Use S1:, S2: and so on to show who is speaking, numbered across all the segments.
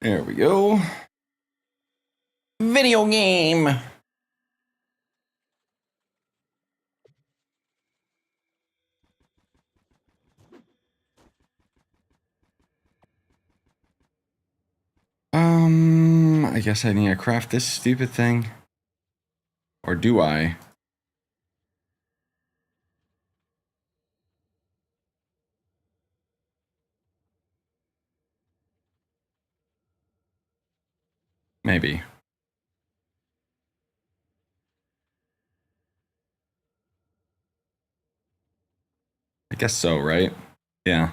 S1: There we go. Video game. I guess I need to craft this stupid thing. Or do I? Maybe. I guess so, right? Yeah.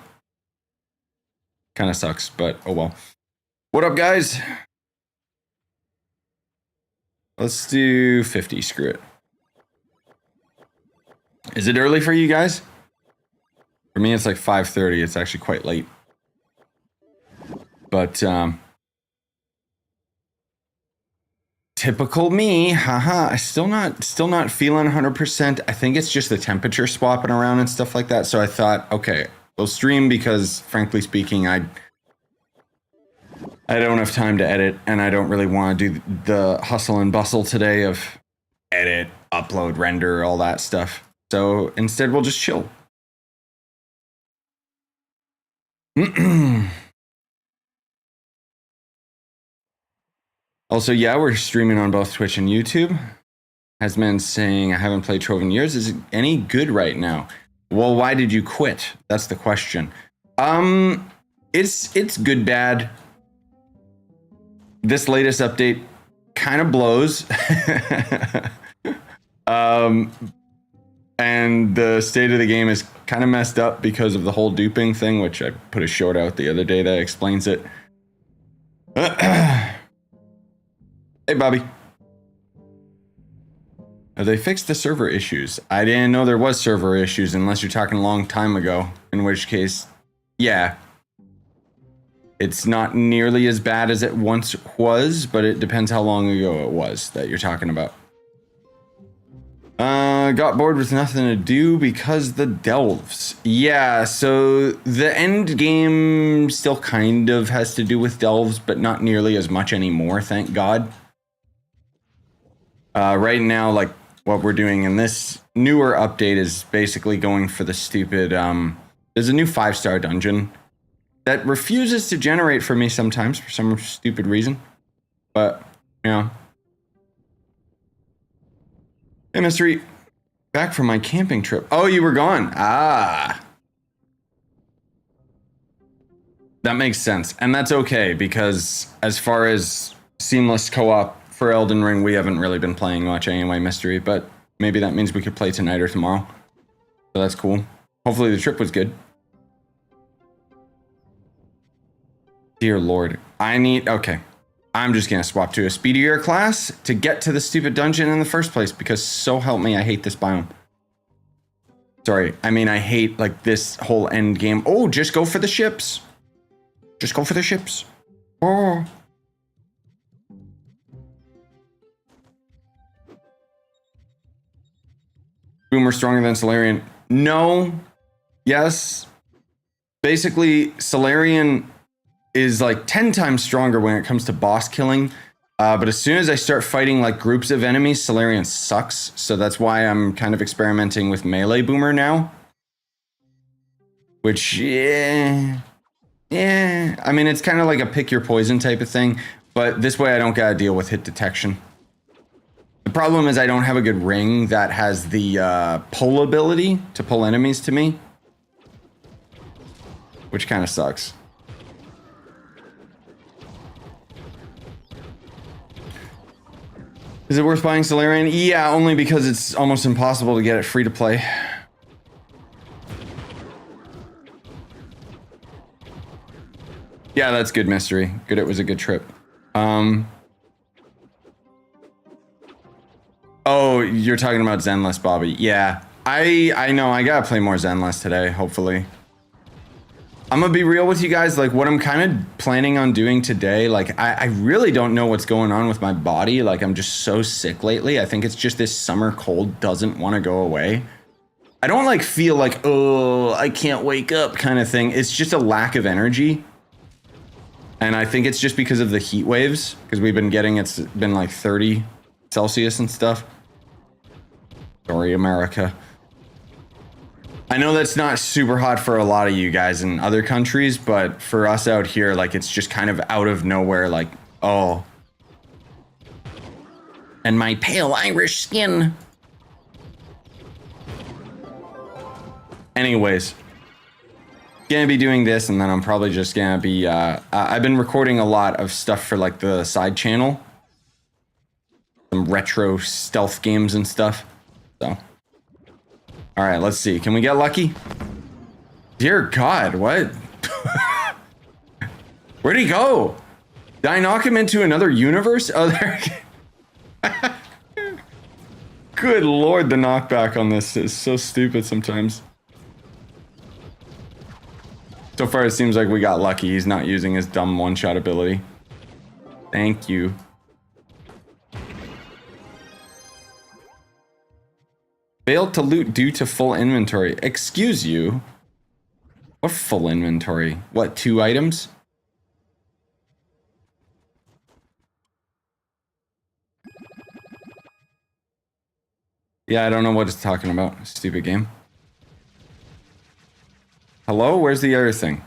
S1: Kind of sucks, but oh well. What up, guys? Let's do 50, screw it. Is it early for you guys? For me, it's like 5:30. It's actually quite late. But, typical me, haha. Still not feeling 100%. I think it's just the temperature swapping around and stuff like that. So I thought, okay, we'll stream because, frankly speaking, I don't have time to edit, and I don't really want to do the hustle and bustle today of edit, upload, render, all that stuff. So instead, we'll just chill. Also, yeah, we're streaming on both Twitch and YouTube. Hasman saying, I haven't played Trove in years. Is it any good right now? Well, why did you quit? That's the question. It's good, bad. This latest update kind of blows. And the state of the game is kind of messed up because of the whole duping thing, which I put a short out the other day that explains it. Hey, Bobby. Have they fixed the server issues? I didn't know there was server issues unless you're talking a long time ago, in which case, yeah. It's not nearly as bad as it once was, but it depends how long ago it was that you're talking about. Got bored with nothing to do because the delves. Yeah, so the end game still kind of has to do with delves, but not nearly as much anymore, thank God. Right now, like, what we're doing in this newer update is basically going for the stupid, there's a new 5-star dungeon that refuses to generate for me sometimes for some stupid reason. But, you know. Hey, Mystery. Back from my camping trip. Oh, you were gone. Ah. That makes sense. And that's okay, because as far as seamless co-op for Elden Ring, we haven't really been playing much anyway, Mystery. But maybe that means we could play tonight or tomorrow. So that's cool. Hopefully the trip was good. Dear Lord. Okay. I'm just going to swap to a speedier class to get to the stupid dungeon in the first place, because so help me, I hate this biome. Sorry, I mean, I hate, like, this whole end game. Oh, just go for the ships. Just go for the ships. Oh. Boomer stronger than Solarian. No. Yes. Basically, Solarian is like 10 times stronger when it comes to boss killing. But as soon as I start fighting like groups of enemies, Solarian sucks. So that's why I'm kind of experimenting with melee Boomer now. Which, yeah. I mean, it's kind of like a pick your poison type of thing. But this way I don't gotta deal with hit detection. The problem is I don't have a good ring that has the pull ability to pull enemies to me. Which kind of sucks. Is it worth buying Solarian? Yeah, only because it's almost impossible to get it free to play. Yeah, that's good, Mystery. Good, it was a good trip. Oh, you're talking about Zenless, Bobby. Yeah, I know. I gotta play more Zenless today, hopefully. I'm gonna be real with you guys, like what I'm kind of planning on doing today, like I really don't know what's going on with my body. Like I'm just so sick lately. I think it's just this summer cold doesn't want to go away. I don't like feel like, oh, I can't wake up kind of thing. It's just a lack of energy. And I think it's just because of the heat waves, because we've been getting, it's been like 30 Celsius and stuff. Sorry, America. I know that's not super hot for a lot of you guys in other countries, but for us out here, like, it's just kind of out of nowhere, like, oh. And my pale Irish skin. Anyways. Gonna be doing this, and then I'm probably just gonna be, I've been recording a lot of stuff for, like, the side channel. Some retro stealth games and stuff, so. All right, let's see. Can we get lucky? Dear God, what? Where'd he go? Did I knock him into another universe? Oh, there. Good Lord, the knockback on this is so stupid sometimes. So far, it seems like we got lucky. He's not using his dumb one-shot ability. Thank you. Failed to loot due to full inventory. Excuse you? What full inventory? What, 2 items? Yeah, I don't know what it's talking about. Stupid game. Hello? Where's the other thing?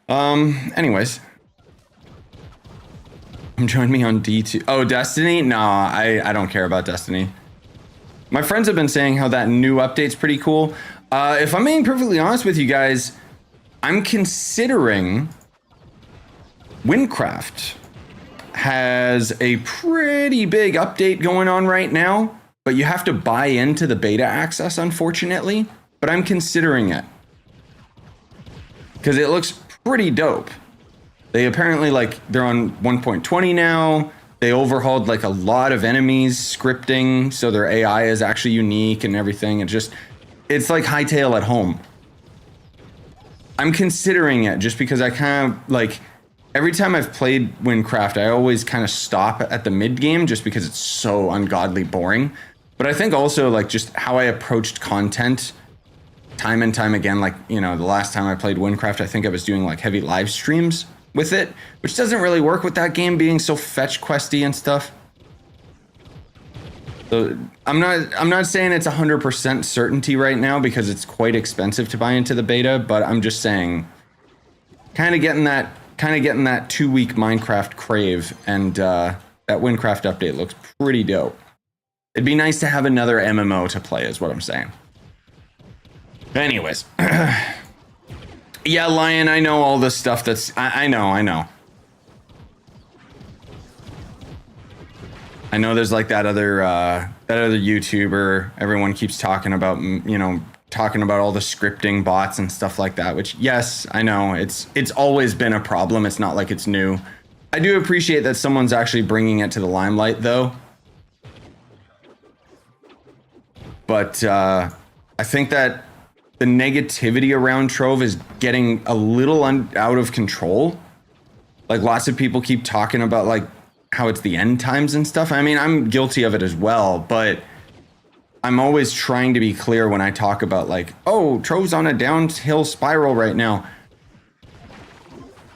S1: Anyways. Join me on D2. Oh, Destiny? No, I don't care about Destiny. My friends have been saying how that new update's pretty cool. If I'm being perfectly honest with you guys, I'm considering Windcraft has a pretty big update going on right now, but you have to buy into the beta access, unfortunately. But I'm considering it because it looks pretty dope. They apparently, like, they're on 1.20 now. They overhauled, like, a lot of enemies scripting, so their AI is actually unique and everything. It's like Hytale at home. I'm considering it just because I kind of, like, every time I've played Windcraft, I always kind of stop at the mid game just because it's so ungodly boring. But I think also, like, just how I approached content time and time again, like, you know, the last time I played Windcraft, I think I was doing, like, heavy live streams with it, which doesn't really work with that game being so fetch questy and stuff. So I'm not saying it's 100% certainty right now because it's quite expensive to buy into the beta, but I'm just saying, kind of getting that 2-week Minecraft crave, and that Windcraft update looks pretty dope. It'd be nice to have another MMO to play, is what I'm saying. Anyways. Yeah, Lion, I know all this stuff that's... I know. I know there's, like, that other YouTuber everyone keeps talking about, you know, talking about all the scripting bots and stuff like that, which, yes, I know. It's always been a problem. It's not like it's new. I do appreciate that someone's actually bringing it to the limelight, though. But I think that the negativity around Trove is getting a little out of control. Like, lots of people keep talking about, like, how it's the end times and stuff. I mean, I'm guilty of it as well, but I'm always trying to be clear when I talk about, like, oh, Trove's on a downhill spiral right now.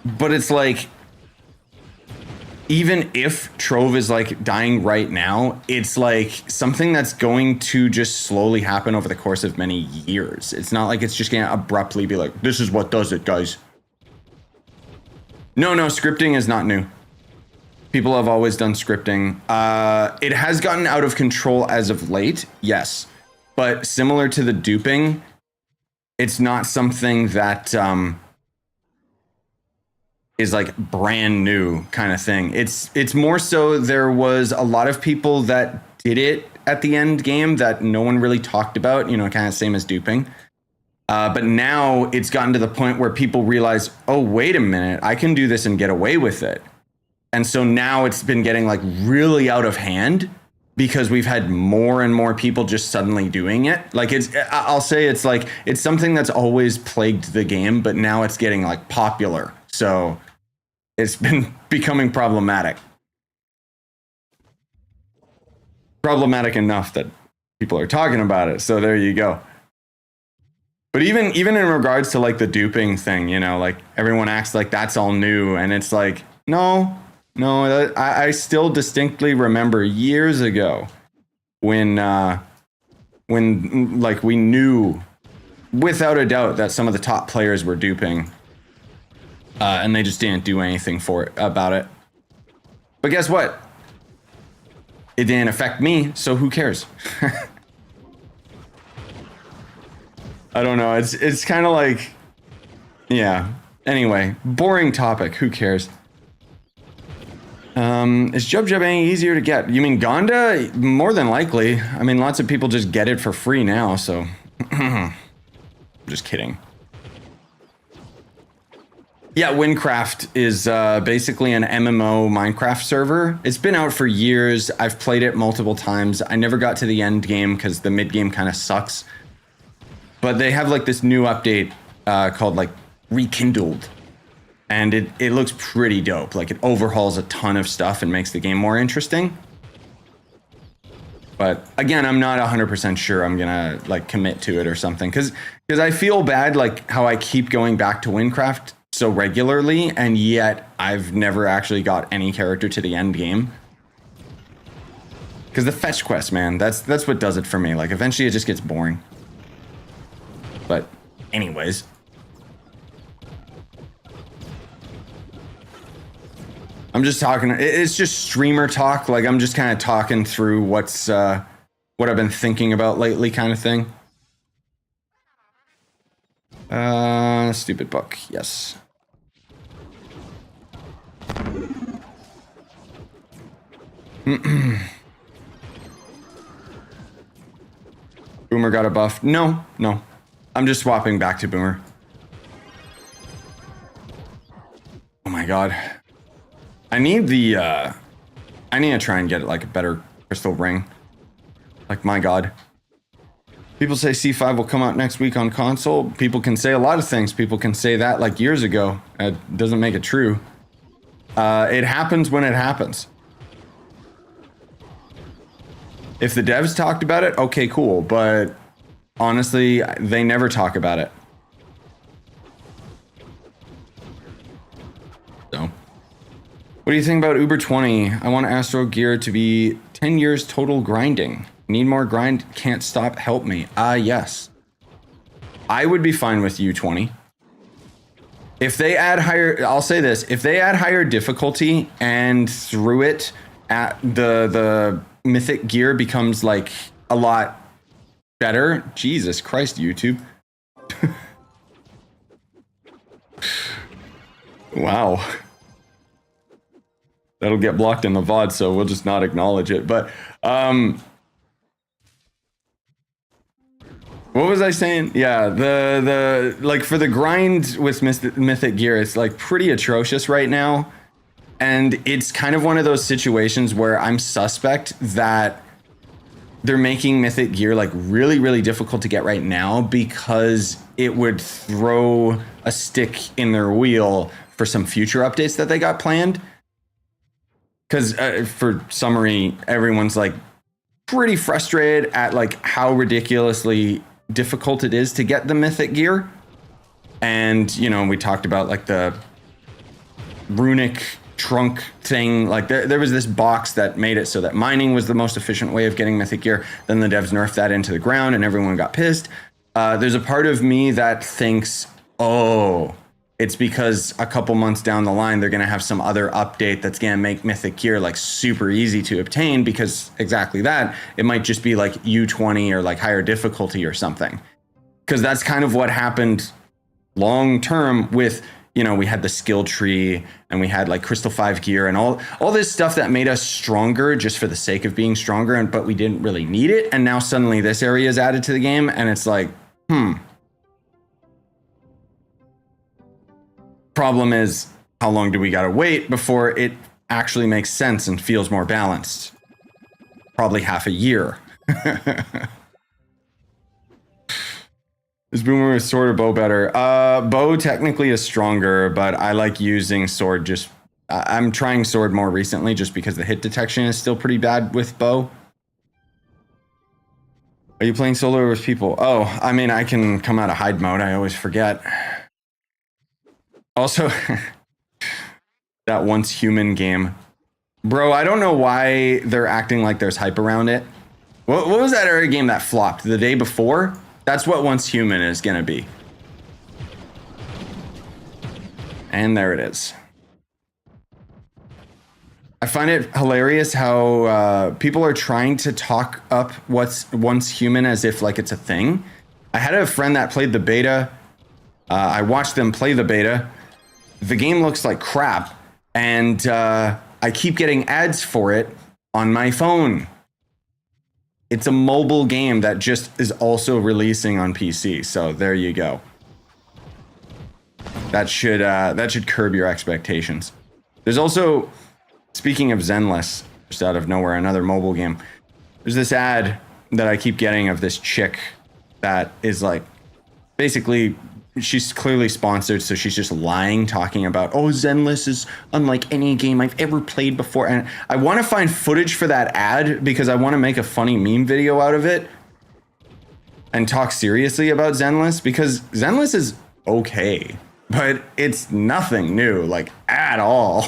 S1: But it's like, even if Trove is, like, dying right now, it's like something that's going to just slowly happen over the course of many years. It's not like it's just gonna abruptly be like, this is what does it, guys. No, scripting is not new. People have always done scripting. It has gotten out of control as of late, yes. But similar to the duping, it's not something that is, like, brand new kind of thing. It's more so there was a lot of people that did it at the end game that no one really talked about, you know, kind of same as duping. But now it's gotten to the point where people realize, oh, wait a minute, I can do this and get away with it. And so now it's been getting, like, really out of hand because we've had more and more people just suddenly doing it. Like, I'll say it's like, it's something that's always plagued the game, but now it's getting, like, popular. So it's been becoming problematic. Problematic enough that people are talking about it. So there you go. But But even in regards to like the duping thing, you know, like everyone acts like that's all new, and it's like, no, I still distinctly remember years ago when like we knew without a doubt that some of the top players were duping, and they just didn't do anything about it. But guess what? It didn't affect me, so who cares? I don't know. It's kind of like, yeah. Anyway, boring topic. Who cares? Is Jub Jub any easier to get? You mean Gonda? More than likely. I mean, lots of people just get it for free now, so. Just kidding. Yeah, Windcraft is basically an MMO Minecraft server. It's been out for years. I've played it multiple times. I never got to the end game because the mid game kind of sucks. But they have like this new update called like Rekindled. And it looks pretty dope. Like it overhauls a ton of stuff and makes the game more interesting. But again, I'm not 100% sure I'm gonna like commit to it or something. Cause I feel bad like how I keep going back to Windcraft so regularly, and yet I've never actually got any character to the end game. Cause the fetch quest, man, that's what does it for me. Like eventually it just gets boring. But anyways. I'm just talking, it's just streamer talk. Like I'm just kind of talking through what I've been thinking about lately kind of thing. Stupid book, yes. Boomer got a buff. No. I'm just swapping back to Boomer. Oh my god. I need to try and get like a better crystal ring. Like, my god. People say C5 will come out next week on console. People can say a lot of things. People can say that like years ago. It doesn't make it true. It happens when it happens. If the devs talked about it, okay, cool. But honestly, they never talk about it. So. What do you think about Uber 20? I want Astro Gear to be 10 years total grinding. Need more grind, can't stop, help me. Yes. I would be fine with U20. If they add higher, I'll say this, if they add higher difficulty and through it, at the mythic gear becomes like a lot better. Jesus Christ, YouTube. Wow. That'll get blocked in the VOD, so we'll just not acknowledge it. But what was I saying? Yeah, the like for the grind with mythic gear, it's like pretty atrocious right now. And it's kind of one of those situations where I'm suspect that they're making mythic gear like really, really difficult to get right now because it would throw a stick in their wheel for some future updates that they got planned. Because for summary, everyone's like pretty frustrated at like how ridiculously difficult it is to get the mythic gear. And, you know, we talked about like the runic trunk thing. Like there was this box that made it so that mining was the most efficient way of getting mythic gear. Then the devs nerfed that into the ground and everyone got pissed. There's a part of me that thinks, oh, it's because a couple months down the line, they're going to have some other update that's going to make mythic gear like super easy to obtain because exactly that. It might just be like U20 or like higher difficulty or something. Because that's kind of what happened long term with, you know, we had the skill tree and we had like Crystal 5 gear and all this stuff that made us stronger just for the sake of being stronger. But we didn't really need it. And now suddenly this area is added to the game and it's like, Problem is, how long do we gotta wait before it actually makes sense and feels more balanced? Probably half a year. Is Boomer with sword or bow better? Bow technically is stronger, but I like using sword just... I'm trying sword more recently just because the hit detection is still pretty bad with bow. Are you playing solo or with people? Oh, I mean, I can come out of hide mode. I always forget. Also, that Once Human game. Bro, I don't know why they're acting like there's hype around it. What was that other game that flopped the day before? That's what Once Human is gonna be. And there it is. I find it hilarious how people are trying to talk up what's Once Human as if like it's a thing. I had a friend that played the beta. I watched them play the beta. The game looks like crap, and I keep getting ads for it on my phone. It's a mobile game that just is also releasing on PC, so there you go. That should curb your expectations. There's also, speaking of Zenless, just out of nowhere, another mobile game. There's this ad that I keep getting of this chick that is like, basically, she's clearly sponsored, so she's just lying, talking about, oh, Zenless is unlike any game I've ever played before. And I want to find footage for that ad because I want to make a funny meme video out of it and talk seriously about Zenless, because Zenless is okay, but it's nothing new, like, at all.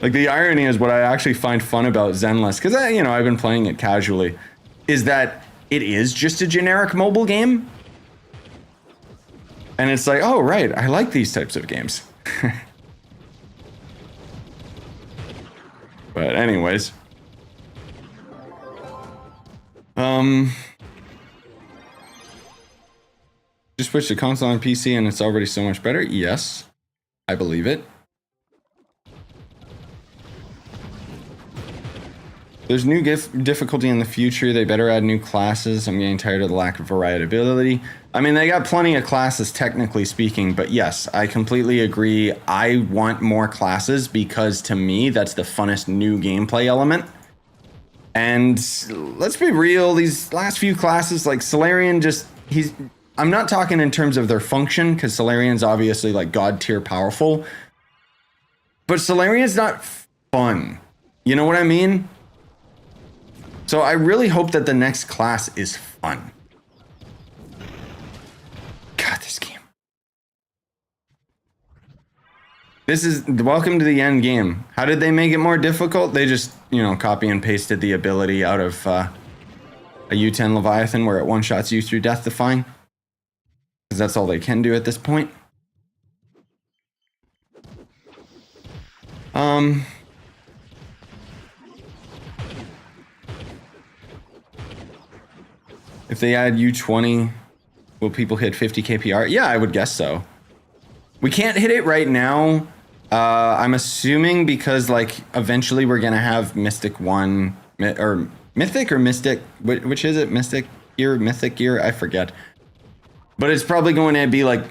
S1: Like, the irony is what I actually find fun about Zenless, because I've been playing it casually, is that it is just a generic mobile game. And it's like, oh, right, I like these types of games. But anyways. Just switch to console and PC and it's already so much better? Yes, I believe it. There's new difficulty in the future. They better add new classes. I'm getting tired of the lack of variability. I mean, they got plenty of classes, technically speaking, but yes, I completely agree. I want more classes because to me, that's the funnest new gameplay element. And let's be real, these last few classes, like Solarian, I'm not talking in terms of their function, because Solarian's obviously like god tier powerful, but Solarian's not fun. You know what I mean? So I really hope that the next class is fun. God, this game. This is welcome to the end game. How did they make it more difficult? They just, copy and pasted the ability out of a U10 Leviathan where it one-shots you through death defying. Because that's all they can do at this point. If they add U20, will people hit 50 KPR? Yeah, I would guess so. We can't hit it right now. I'm assuming because eventually we're gonna have Mystic 1 or Mythic or Mystic. Which is it? Mystic Gear, Mythic Gear? I forget. But it's probably going to be like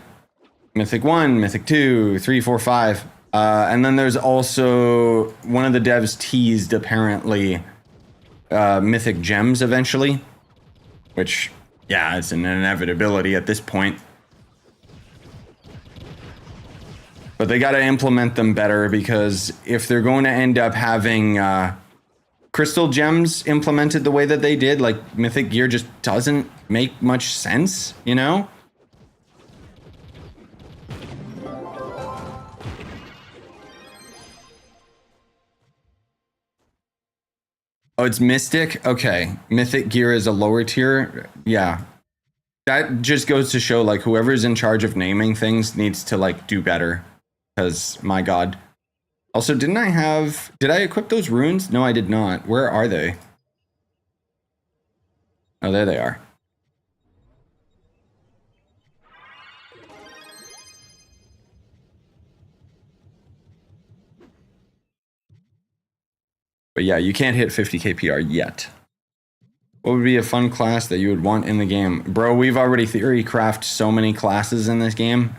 S1: Mythic 1, Mythic 2, 3, 4, 5. And then there's also one of the devs teased apparently Mythic Gems eventually. Which, yeah, it's an inevitability at this point. But they got to implement them better, because if they're going to end up having crystal gems implemented the way that they did, like Mythic Gear just doesn't make much sense, Oh, it's Mystic? Okay. Mythic Gear is a lower tier? Yeah. That just goes to show, whoever's in charge of naming things needs to, do better. Because, my god. Also, did I equip those runes? No, I did not. Where are they? Oh, there they are. But yeah, you can't hit 50 KPR yet. What would be a fun class that you would want in the game? Bro, we've already theory crafted so many classes in this game.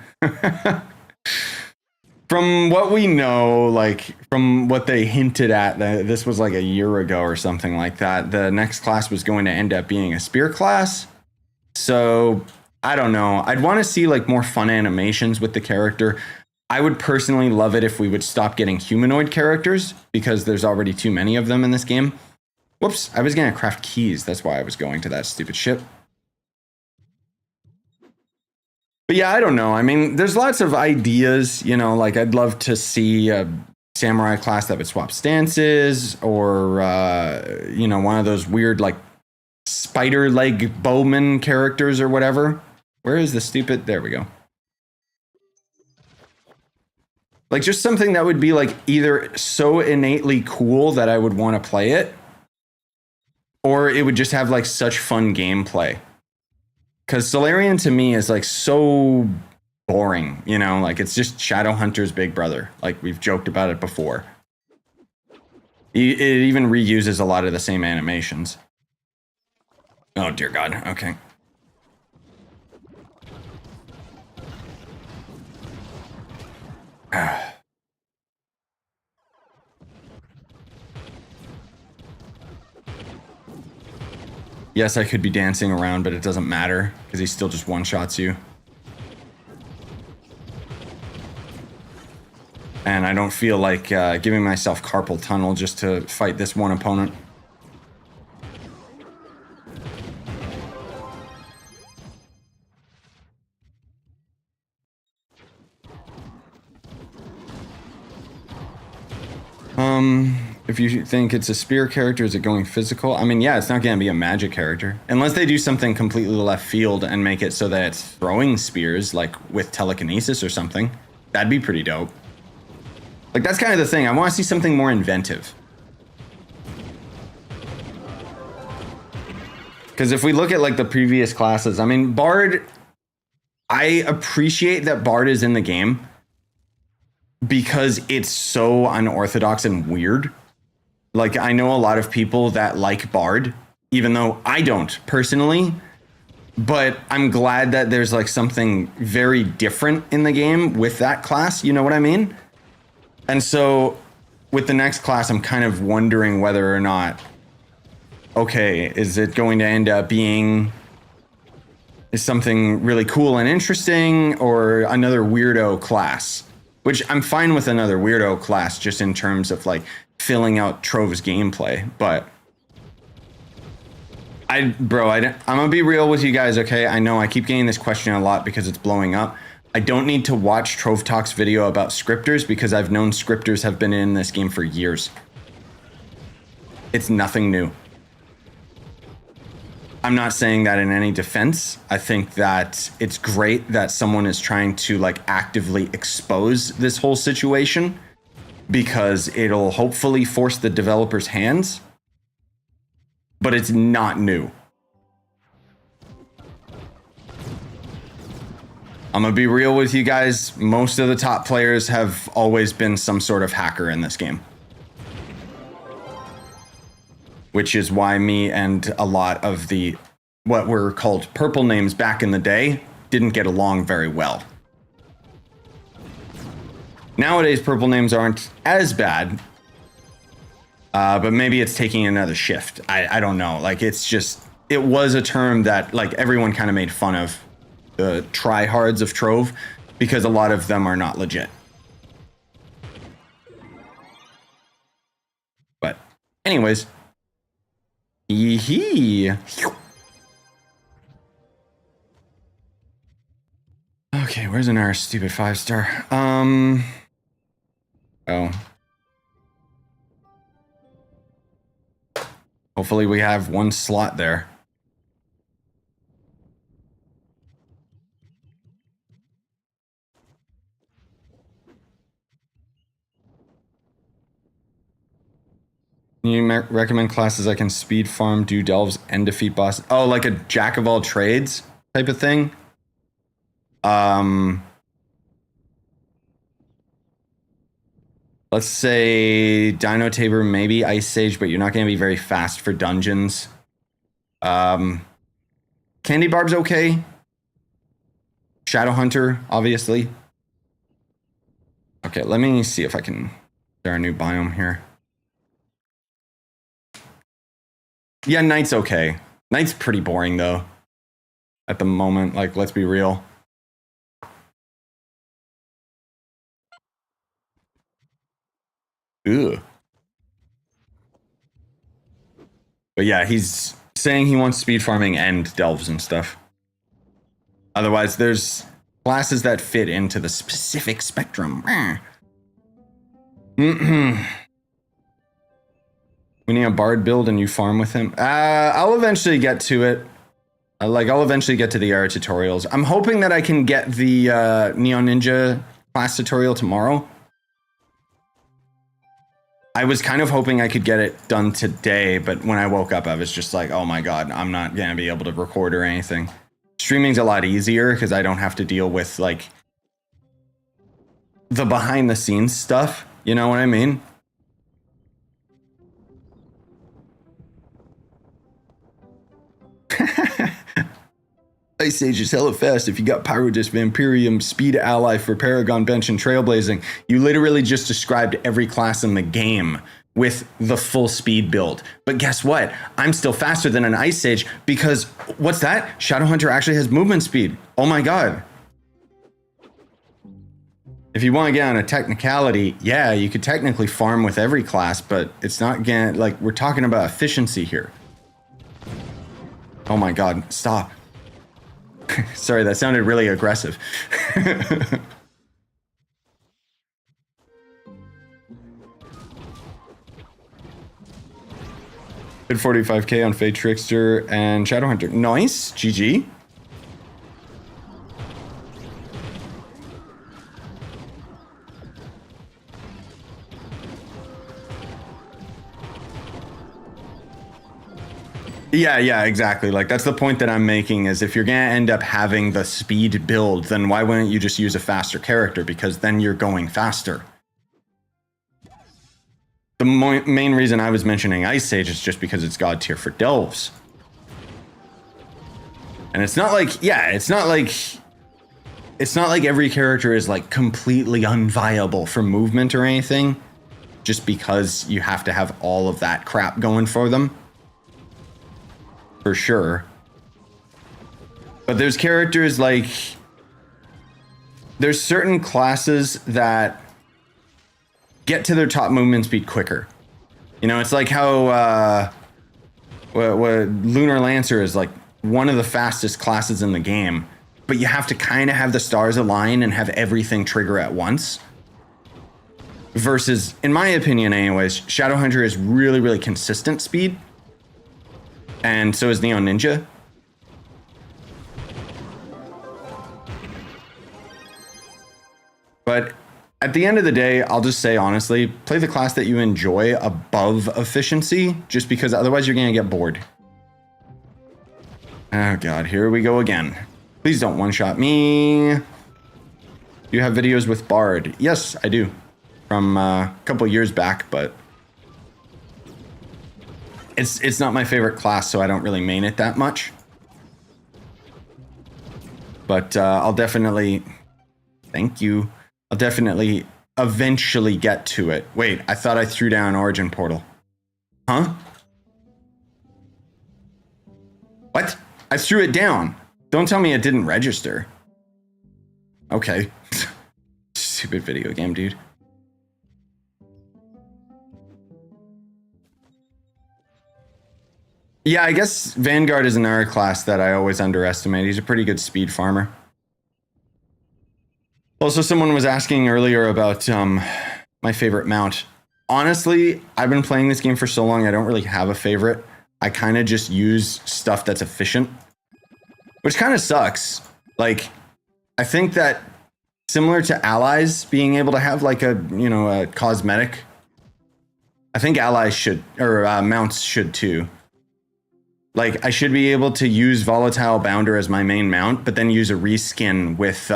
S1: From what we know, from what they hinted at, this was a year ago or something like that. The next class was going to end up being a spear class. So, I don't know. I'd want to see more fun animations with the character. I would personally love it if we would stop getting humanoid characters, because there's already too many of them in this game. Whoops, I was gonna craft keys. That's why I was going to that stupid ship. But yeah, I don't know. I mean, there's lots of ideas, you know, like I'd love to see a samurai class that would swap stances, or, you know, one of those weird, like, spider leg bowman characters or whatever. Where is the stupid? There we go. Like, just something that would be, like, either so innately cool that I would want to play it, or it would just have, like, such fun gameplay. Because Solarian to me is, like, so boring, you know? Like, it's just Shadowhunter's big brother. Like, we've joked about it before. It even reuses a lot of the same animations. Oh, dear God. Okay. Yes, I could be dancing around, but it doesn't matter because he still just one-shots you. And I don't feel like giving myself carpal tunnel just to fight this one opponent. If you think it's a spear character, is it going physical? I mean, yeah, it's not going to be a magic character. Unless they do something completely left field and make it so that it's throwing spears, like with telekinesis or something. That'd be pretty dope. Like, that's kind of the thing. I want to see something more inventive. Because if we look at, like, the previous classes, I mean, Bard, I appreciate that Bard is in the game because it's so unorthodox and weird. Like, I know a lot of people that like Bard, even though I don't personally, but I'm glad that there's, like, something very different in the game with that class, you know what I mean? And so with the next class, I'm kind of wondering whether or not, okay, is it going to end up being something really cool and interesting, or another weirdo class? Which I'm fine with another weirdo class just in terms of, like, filling out Trove's gameplay, but I'm gonna be real with you guys, okay? I know I keep getting this question a lot because it's blowing up. I don't need to watch Trove Talk's video about scripters because I've known scripters have been in this game for years. It's nothing new. I'm not saying that in any defense. I think that it's great that someone is trying to, like, actively expose this whole situation, because it'll hopefully force the developers' hands, but it's not new. I'm gonna be real with you guys. Most of the top players have always been some sort of hacker in this game, which is why me and a lot of the what were called purple names back in the day didn't get along very well. Nowadays, purple names aren't as bad, but maybe it's taking another shift. I don't know. Like, it's just, it was a term that, like, everyone kind of made fun of, the tryhards of Trove, because a lot of them are not legit. But anyways, yee. Okay, where's our stupid 5-star? Oh. Hopefully we have one slot there. Can you recommend classes I can speed farm, do delves, and defeat bosses? Oh, like a jack of all trades type of thing? Let's say Dino Tabor, maybe Ice Sage, but you're not going to be very fast for dungeons. Candy Barb's okay. Shadowhunter, obviously. Okay, let me see if I can... There a new biome here. Yeah, Knight's okay. Knight's pretty boring, though. At the moment, like, let's be real. Ugh. But yeah, he's saying he wants speed farming and delves and stuff. Otherwise, there's classes that fit into the specific spectrum. We need a bard build and you farm with him. I'll eventually get to it. I'll eventually get to the era tutorials. I'm hoping that I can get the Neon Ninja class tutorial tomorrow. I was kind of hoping I could get it done today, but when I woke up, I was just like, oh my god, I'm not gonna be able to record or anything. Streaming's a lot easier because I don't have to deal with like the behind the scenes stuff. You know what I mean? Ice Age is hella fast if you got Pyrodisc, Vampirium, Speed Ally for Paragon, Bench, and Trailblazing. You literally just described every class in the game with the full speed build. But guess what? I'm still faster than an Ice Age because, what's that? Shadowhunter actually has movement speed. Oh my god. If you want to get on a technicality, yeah, you could technically farm with every class, but it's not gonna, like, we're talking about efficiency here. Oh my god, stop. Sorry, that sounded really aggressive. Did 45k on Fate Trickster and Shadowhunter. Nice, GG. Yeah, exactly. Like, that's the point that I'm making is if you're going to end up having the speed build, then why wouldn't you just use a faster character? Because then you're going faster. The main reason I was mentioning Ice Age is just because it's god tier for delves. And it's not like, yeah, it's not like every character is like completely unviable for movement or anything, just because you have to have all of that crap going for them. For sure. But there's characters like, there's certain classes that get to their top movement speed quicker. You know, it's like how what Lunar Lancer is like one of the fastest classes in the game, but you have to kind of have the stars align and have everything trigger at once. Versus, in my opinion anyways, Shadowhunter is really, really consistent speed. And so is Neon Ninja. But at the end of the day, I'll just say honestly, play the class that you enjoy above efficiency, just because otherwise you're going to get bored. Oh god, here we go again. Please don't one-shot me. You have videos with Bard. Yes, I do. From a couple years back, but it's not my favorite class, so I don't really main it that much. But I'll definitely... Thank you. I'll definitely eventually get to it. Wait, I thought I threw down Origin Portal. Huh? What? I threw it down. Don't tell me it didn't register. Okay. Stupid video game, dude. Yeah, I guess Vanguard is another class that I always underestimate. He's a pretty good speed farmer. Also, someone was asking earlier about my favorite mount. Honestly, I've been playing this game for so long, I don't really have a favorite. I kind of just use stuff that's efficient, which kind of sucks. Like, I think that similar to allies being able to have like a, you know, a cosmetic, I think allies should, or mounts should too. Like, I should be able to use Volatile Bounder as my main mount, but then use a reskin with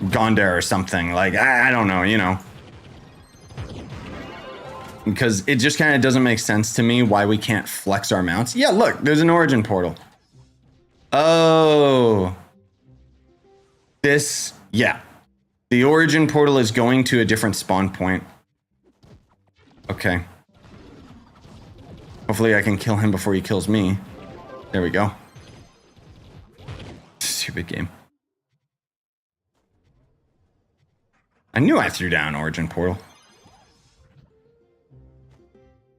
S1: Gondar or something. Like, I don't know, you know. Because it just kind of doesn't make sense to me why we can't flex our mounts. Yeah, look, there's an Origin Portal. Oh. This, yeah. The Origin Portal is going to a different spawn point. Okay. Hopefully I can kill him before he kills me. There we go. Stupid game. I knew I threw down Origin Portal.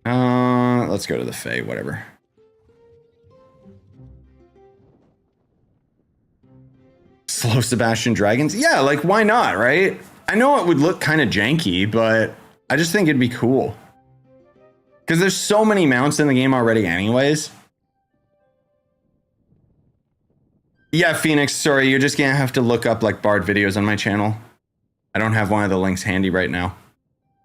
S1: Let's go to the Fae, whatever. Slow Sebastian Dragons? Yeah, like, why not, right? I know it would look kind of janky, but I just think it'd be cool. Because there's so many mounts in the game already anyways. Yeah, Phoenix, sorry, you're just gonna have to look up like Bard videos on my channel. I don't have one of the links handy right now.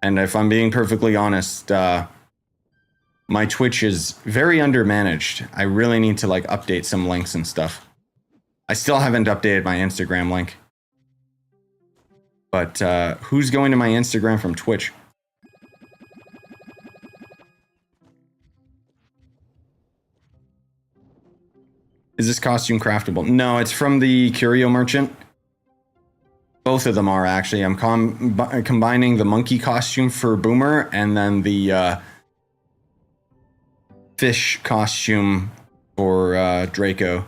S1: And if I'm being perfectly honest, my Twitch is very undermanaged. I really need to like update some links and stuff. I still haven't updated my Instagram link. But who's going to my Instagram from Twitch? Is this costume craftable? No, it's from the Curio Merchant. Both of them are actually. I'm combining the monkey costume for Boomer and then the fish costume for Draco.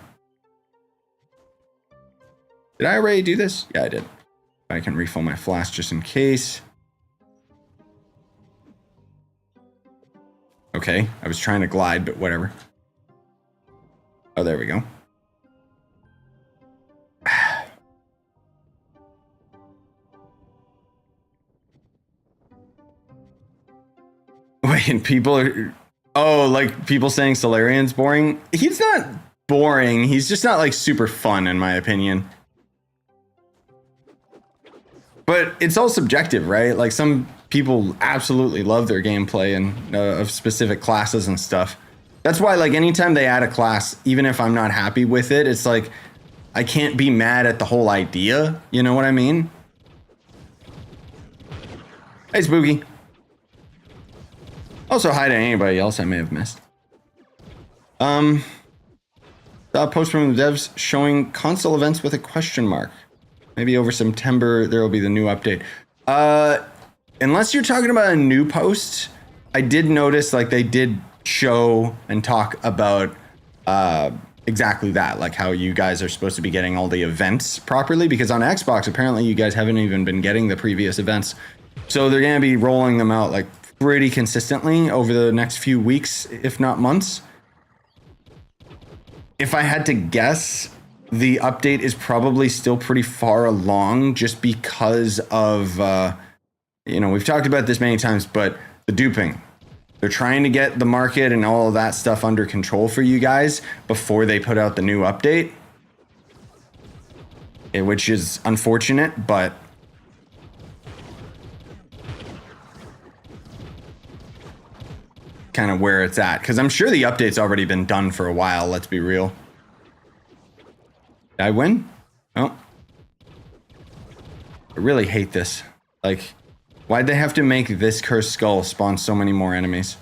S1: Did I already do this? Yeah, I did. I can refill my flask just in case. Okay, I was trying to glide, but whatever. Oh, there we go. Wait, and people are... Oh, like people saying Solarian's boring? He's not boring. He's just not like super fun, in my opinion. But it's all subjective, right? Like some people absolutely love their gameplay and of specific classes and stuff. That's why, like, anytime they add a class, even if I'm not happy with it, it's like, I can't be mad at the whole idea. You know what I mean? Hey, Spooky. Also, hi to anybody else I may have missed. Saw a post from the devs showing console events with a question mark. Maybe over September, there will be the new update. Unless you're talking about a new post, I did notice, like, they did show and talk about exactly that, like how you guys are supposed to be getting all the events properly, because on Xbox apparently you guys haven't even been getting the previous events, so they're going to be rolling them out like pretty consistently over the next few weeks, if not months. If I had to guess, the update is probably still pretty far along, just because of you know, we've talked about this many times, but the duping. They're trying to get the market and all of that stuff under control for you guys before they put out the new update. Which is unfortunate, but kind of where it's at. Because I'm sure the update's already been done for a while, let's be real. Did I win? Oh. I really hate this. Like... Why'd they have to make this cursed skull spawn so many more enemies?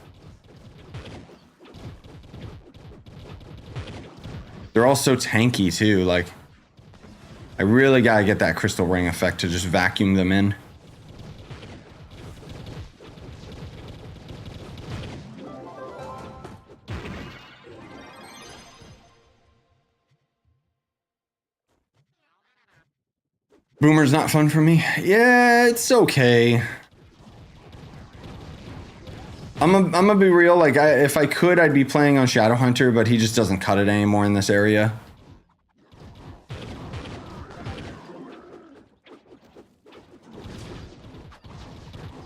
S1: They're all so tanky too, like... I really gotta get that crystal ring effect to just vacuum them in. Boomer's not fun for me. Yeah, it's okay. I'm gonna be real, like, if I could, I'd be playing on Shadowhunter, but he just doesn't cut it anymore in this area.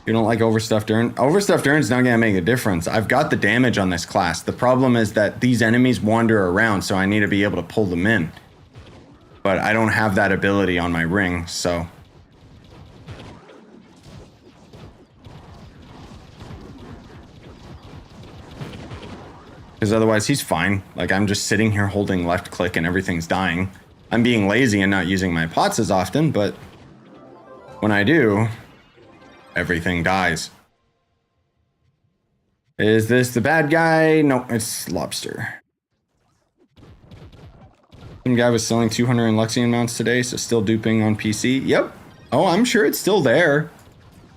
S1: You don't like Overstuffed Urn? Overstuffed Urn's not gonna make a difference. I've got the damage on this class. The problem is that these enemies wander around, so I need to be able to pull them in. But I don't have that ability on my ring, so... Because otherwise he's fine. Like, I'm just sitting here holding left click and everything's dying. I'm being lazy and not using my pots as often, but when I do, everything dies. Is this the bad guy? No, it's Lobster. Some guy was selling 200 in Luxian mounts today, so still duping on PC. Yep. Oh, I'm sure it's still there.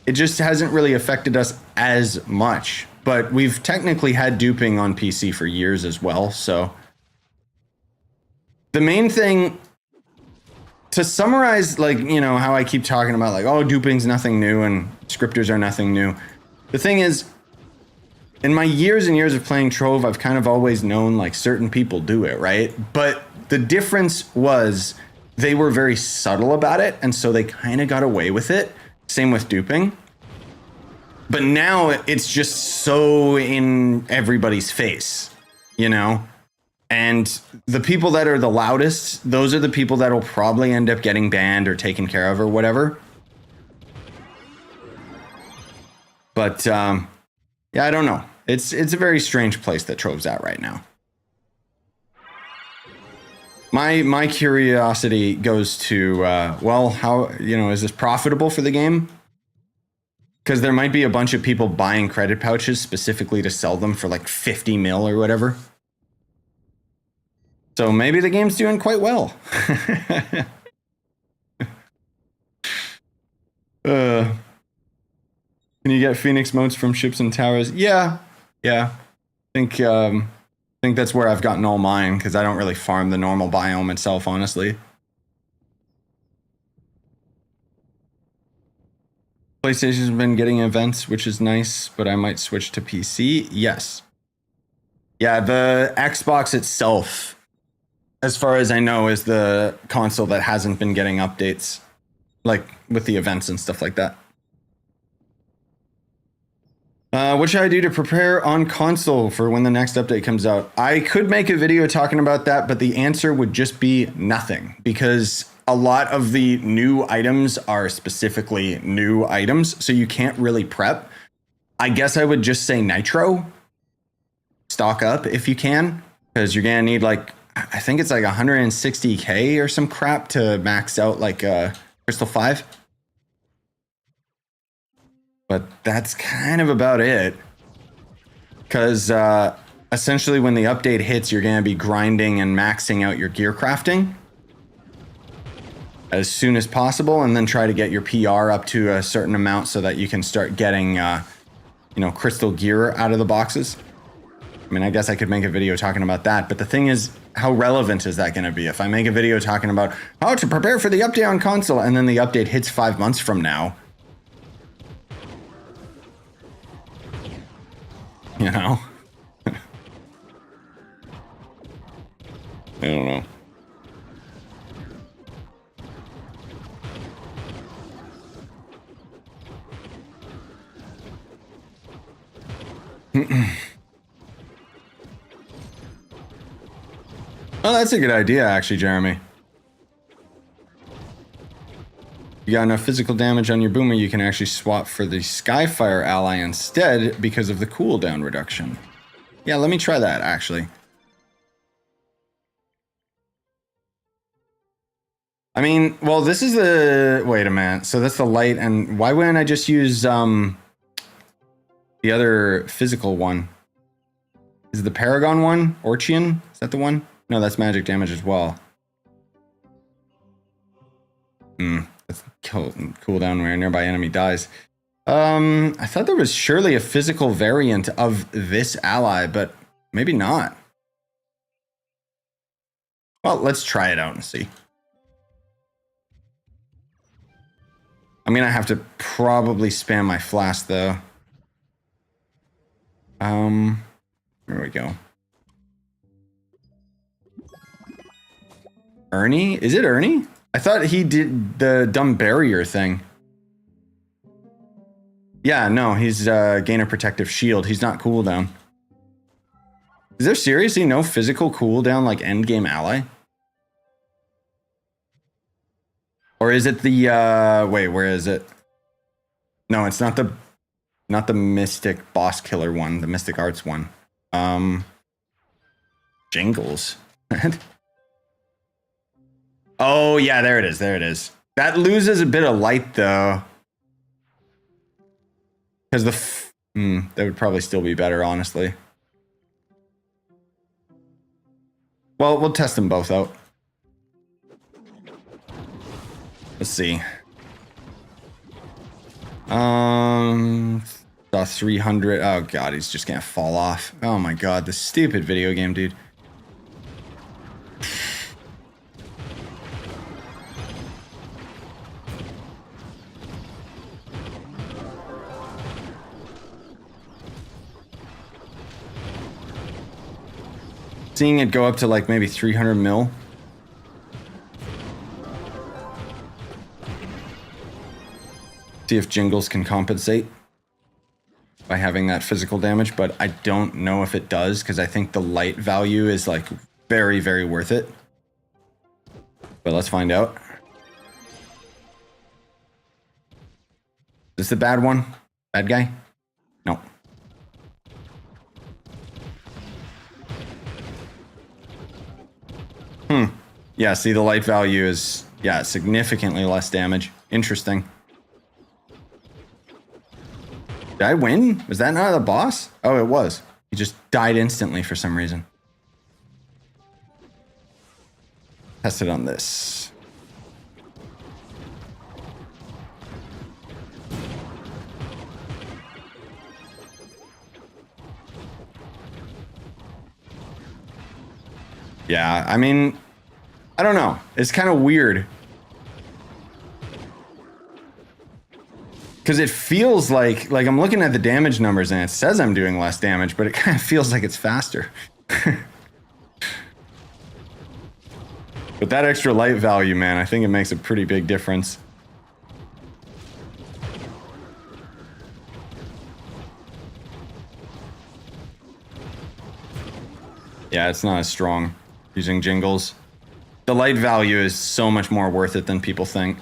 S1: It just hasn't really affected us as much. But we've technically had duping on PC for years as well, so... The main thing... To summarize, like, you know, how I keep talking about, like, oh, duping's nothing new and scripters are nothing new. The thing is, in my years and years of playing Trove, I've kind of always known like certain people do it, right? But the difference was they were very subtle about it, and so they kind of got away with it. Same with duping. But now it's just so in everybody's face, you know? And the people that are the loudest, those are the people that will probably end up getting banned or taken care of or whatever. But yeah, I don't know. It's a very strange place that Trove's at right now. My curiosity goes to, well, how, you know, is this profitable for the game? Because there might be a bunch of people buying credit pouches specifically to sell them for like 50 mil or whatever. So maybe the game's doing quite well. Can you get Phoenix modes from ships and towers? Yeah. I think that's where I've gotten all mine, because I don't really farm the normal biome itself, honestly. PlayStation's been getting events, which is nice, but I might switch to PC. Yes. Yeah, the Xbox itself, as far as I know, is the console that hasn't been getting updates, like with the events and stuff like that. What should I do to prepare on console for when the next update comes out? I could make a video talking about that, but the answer would just be nothing, because a lot of the new items are specifically new items, so you can't really prep. I guess I would just say Nitro. Stock up if you can, because you're gonna need like, I think it's like 160k or some crap to max out like Crystal 5. But that's kind of about it. Because essentially when the update hits, you're going to be grinding and maxing out your gear crafting as soon as possible, and then try to get your PR up to a certain amount so that you can start getting, you know, crystal gear out of the boxes. I mean, I guess I could make a video talking about that, but the thing is, how relevant is that going to be? If I make a video talking about how to prepare for the update on console, and then the update hits 5 months from now, you know? I don't know. Oh, that's a good idea, actually, Jeremy. You got enough physical damage on your boomer, you can actually swap for the Skyfire ally instead because of the cooldown reduction. Yeah, let me try that, actually. I mean, well, this is the... Wait a minute. So that's the light, and why wouldn't I just use the other physical one? Is it the Paragon one? Orchian? Is that the one? No, that's magic damage as well. That's cooldown where a nearby enemy dies. I thought there was surely a physical variant of this ally, but maybe not. Well, let's try it out and see. I'm gonna have to probably spam my flask though. There we go. Ernie? Is it Ernie? I thought he did the dumb barrier thing. Yeah, no, he's gain a protective shield. He's not cooldown. Is there seriously no physical cooldown like endgame ally? Or is it the wait, where is it? No, it's not the Mystic Boss Killer one, the Mystic Arts one. Jingles. Oh, yeah, there it is. There it is. That loses a bit of light, though. Because that would probably still be better, honestly. Well, we'll test them both out. Let's see. 300. Oh, God, he's just gonna fall off. Oh, my God, this stupid video game, dude. Seeing it go up to like maybe 300 mil. See if Jingles can compensate by having that physical damage, but I don't know if it does because I think the light value is like very, very worth it. But let's find out. Is this the bad one? Bad guy? No. Yeah, see, the light value is, yeah, significantly less damage. Interesting. Did I win? Was that not the boss? Oh, it was. He just died instantly for some reason. Test it on this. Yeah, I mean, I don't know. It's kind of weird. Because it feels like I'm looking at the damage numbers and it says I'm doing less damage, but it kind of feels like it's faster. But that extra light value, man, I think it makes a pretty big difference. Yeah, it's not as strong using Jingles. The light value is so much more worth it than people think.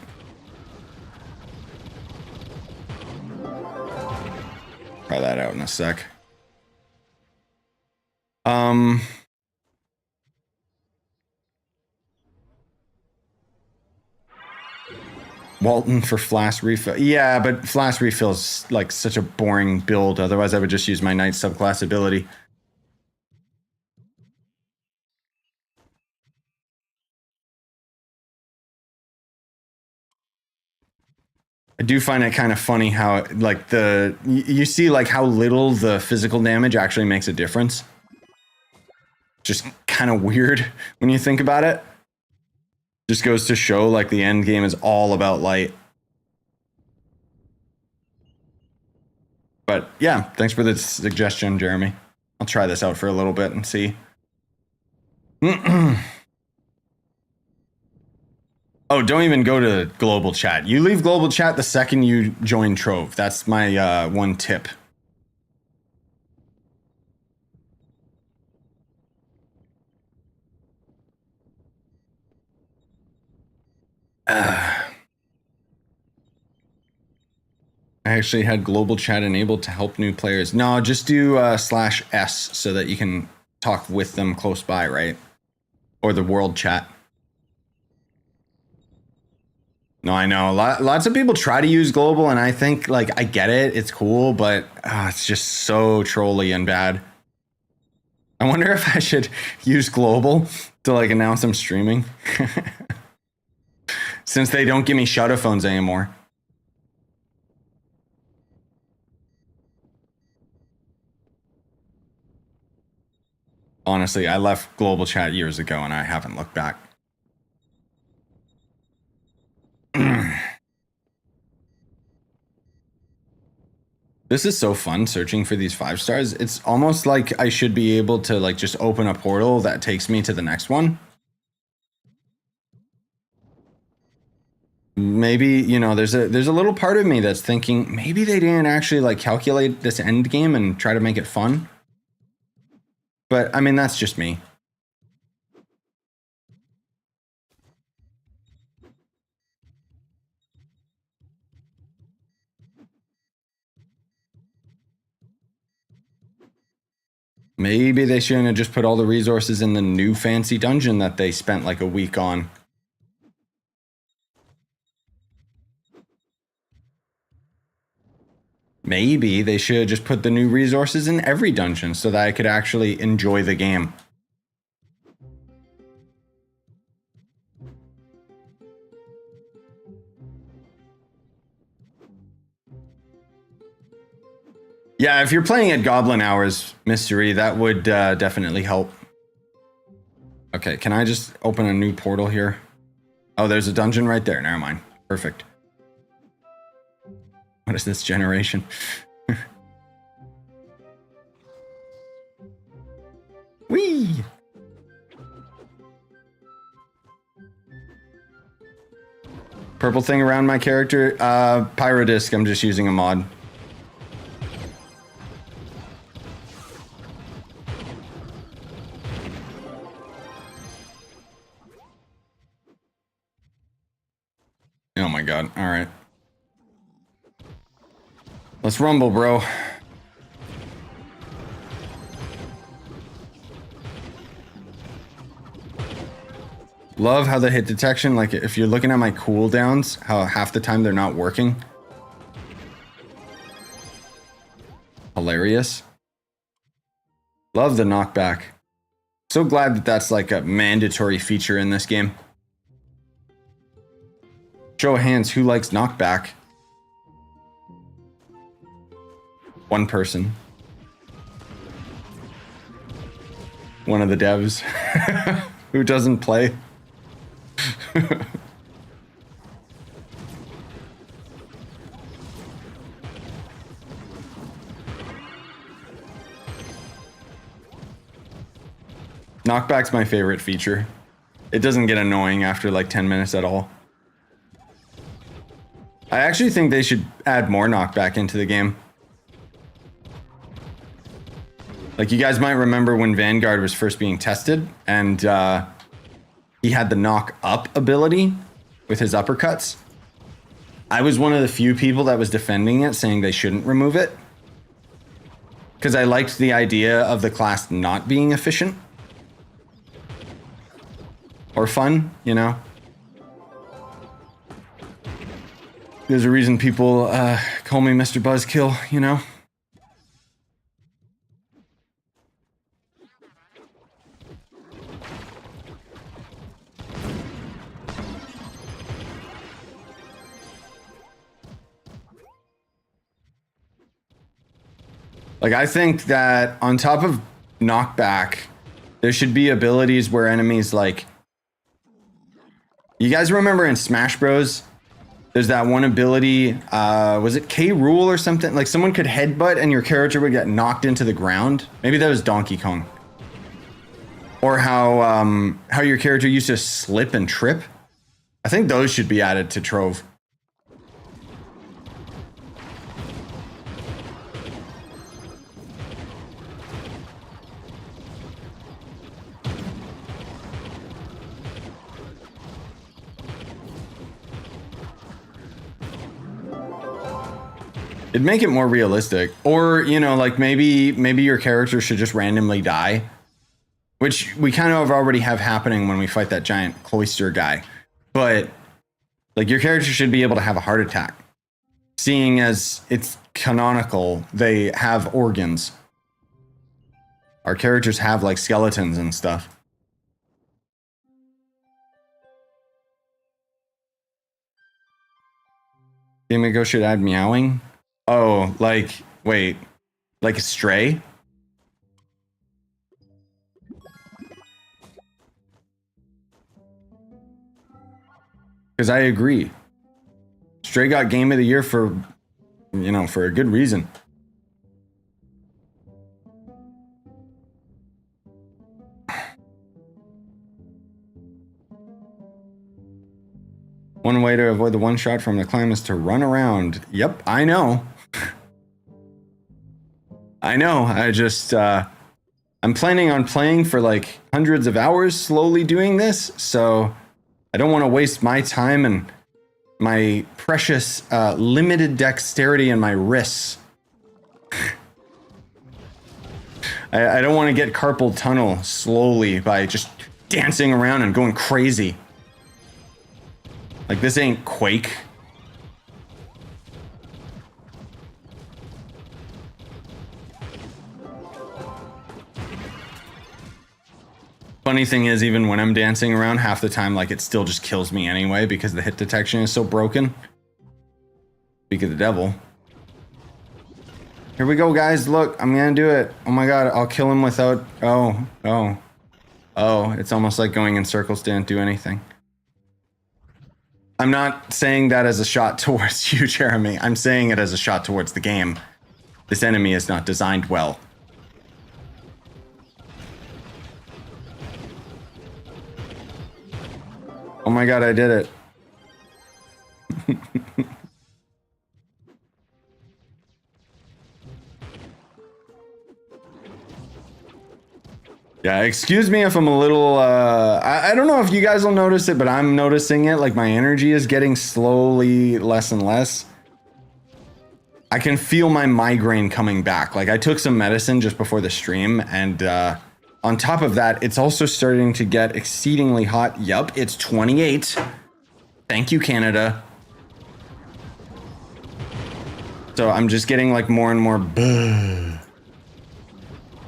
S1: Try that out in a sec. Walton for flask refill. Yeah, but flask refill's like such a boring build. Otherwise, I would just use my Knight subclass ability. I do find it kind of funny how like you see like how little the physical damage actually makes a difference. Just kind of weird when you think about it. Just goes to show like the end game is all about light. But yeah, thanks for the suggestion, Jeremy. I'll try this out for a little bit and see. Oh, don't even go to global chat. You leave global chat the second you join Trove. That's my one tip. I actually had global chat enabled to help new players. No, just do /s so that you can talk with them close by, right? Or the world chat. No, I know. Lots of people try to use global, and I think, like, I get it. It's cool, but it's just so trolly and bad. I wonder if I should use global to, like, announce I'm streaming. Since they don't give me shadow phones anymore. Honestly, I left global chat years ago, and I haven't looked back. This is so fun searching for these 5 stars. It's almost like I should be able to like just open a portal that takes me to the next one. Maybe, you know, there's a little part of me that's thinking maybe they didn't actually like calculate this end game and try to make it fun. But I mean, that's just me. Maybe they shouldn't have just put all the resources in the new fancy dungeon that they spent like a week on. Maybe they should have just put the new resources in every dungeon so that I could actually enjoy the game. Yeah, if you're playing at Goblin Hours Mystery, that would definitely help. Okay, can I just open a new portal here? Oh, there's a dungeon right there. Never mind. Perfect. What is this generation? Whee! Purple thing around my character? Pyrodisc, I'm just using a mod. Oh my god, alright. Let's rumble, bro. Love how the hit detection, like if you're looking at my cooldowns, how half the time they're not working. Hilarious. Love the knockback. So glad that that's like a mandatory feature in this game. Show of hands, who likes knockback? One person. One of the devs who doesn't play. Knockback's my favorite feature. It doesn't get annoying after like 10 minutes at all. I actually think they should add more knockback into the game. Like you guys might remember when Vanguard was first being tested and he had the knock up ability with his uppercuts. I was one of the few people that was defending it, saying they shouldn't remove it. Because I liked the idea of the class not being efficient. Or fun, you know? There's a reason people call me Mr. Buzzkill, you know? Like, I think that on top of knockback, there should be abilities where enemies like... You guys remember in Smash Bros? There's that one ability, was it K. Rool or something? Like someone could headbutt and your character would get knocked into the ground. Maybe that was Donkey Kong. Or how your character used to slip and trip. I think those should be added to Trove. It'd make it more realistic. Or, you know, like maybe your character should just randomly die. Which we kind of already have happening when we fight that giant cloister guy. But, like, your character should be able to have a heart attack. Seeing as it's canonical, they have organs. Our characters have, like, skeletons and stuff. Game Go should add meowing. Oh, like, wait, like a stray? Because I agree. Stray got Game of the Year for, you know, for a good reason. One way to avoid the one shot from the climb is to run around. Yep, I know. I know, I just, I'm planning on playing for like hundreds of hours slowly doing this, so I don't want to waste my time and my precious limited dexterity and my wrists. I don't want to get carpal tunnel slowly by just dancing around and going crazy. Like, this ain't Quake. Funny thing is, even when I'm dancing around, half the time, like, it still just kills me anyway because the hit detection is so broken. Speak of the devil. Here we go, guys. Look, I'm gonna do it. Oh my god, I'll kill him without... Oh, it's almost like going in circles didn't do anything. I'm not saying that as a shot towards you, Jeremy. I'm saying it as a shot towards the game. This enemy is not designed well. Oh my god, I did it. Yeah, excuse me if I'm a little, I don't know if you guys will notice it, but I'm noticing it. Like my energy is getting slowly less and less. I can feel my migraine coming back. Like I took some medicine just before the stream, and on top of that, it's also starting to get exceedingly hot. Yup, it's 28. Thank you, Canada. So I'm just getting like more and more.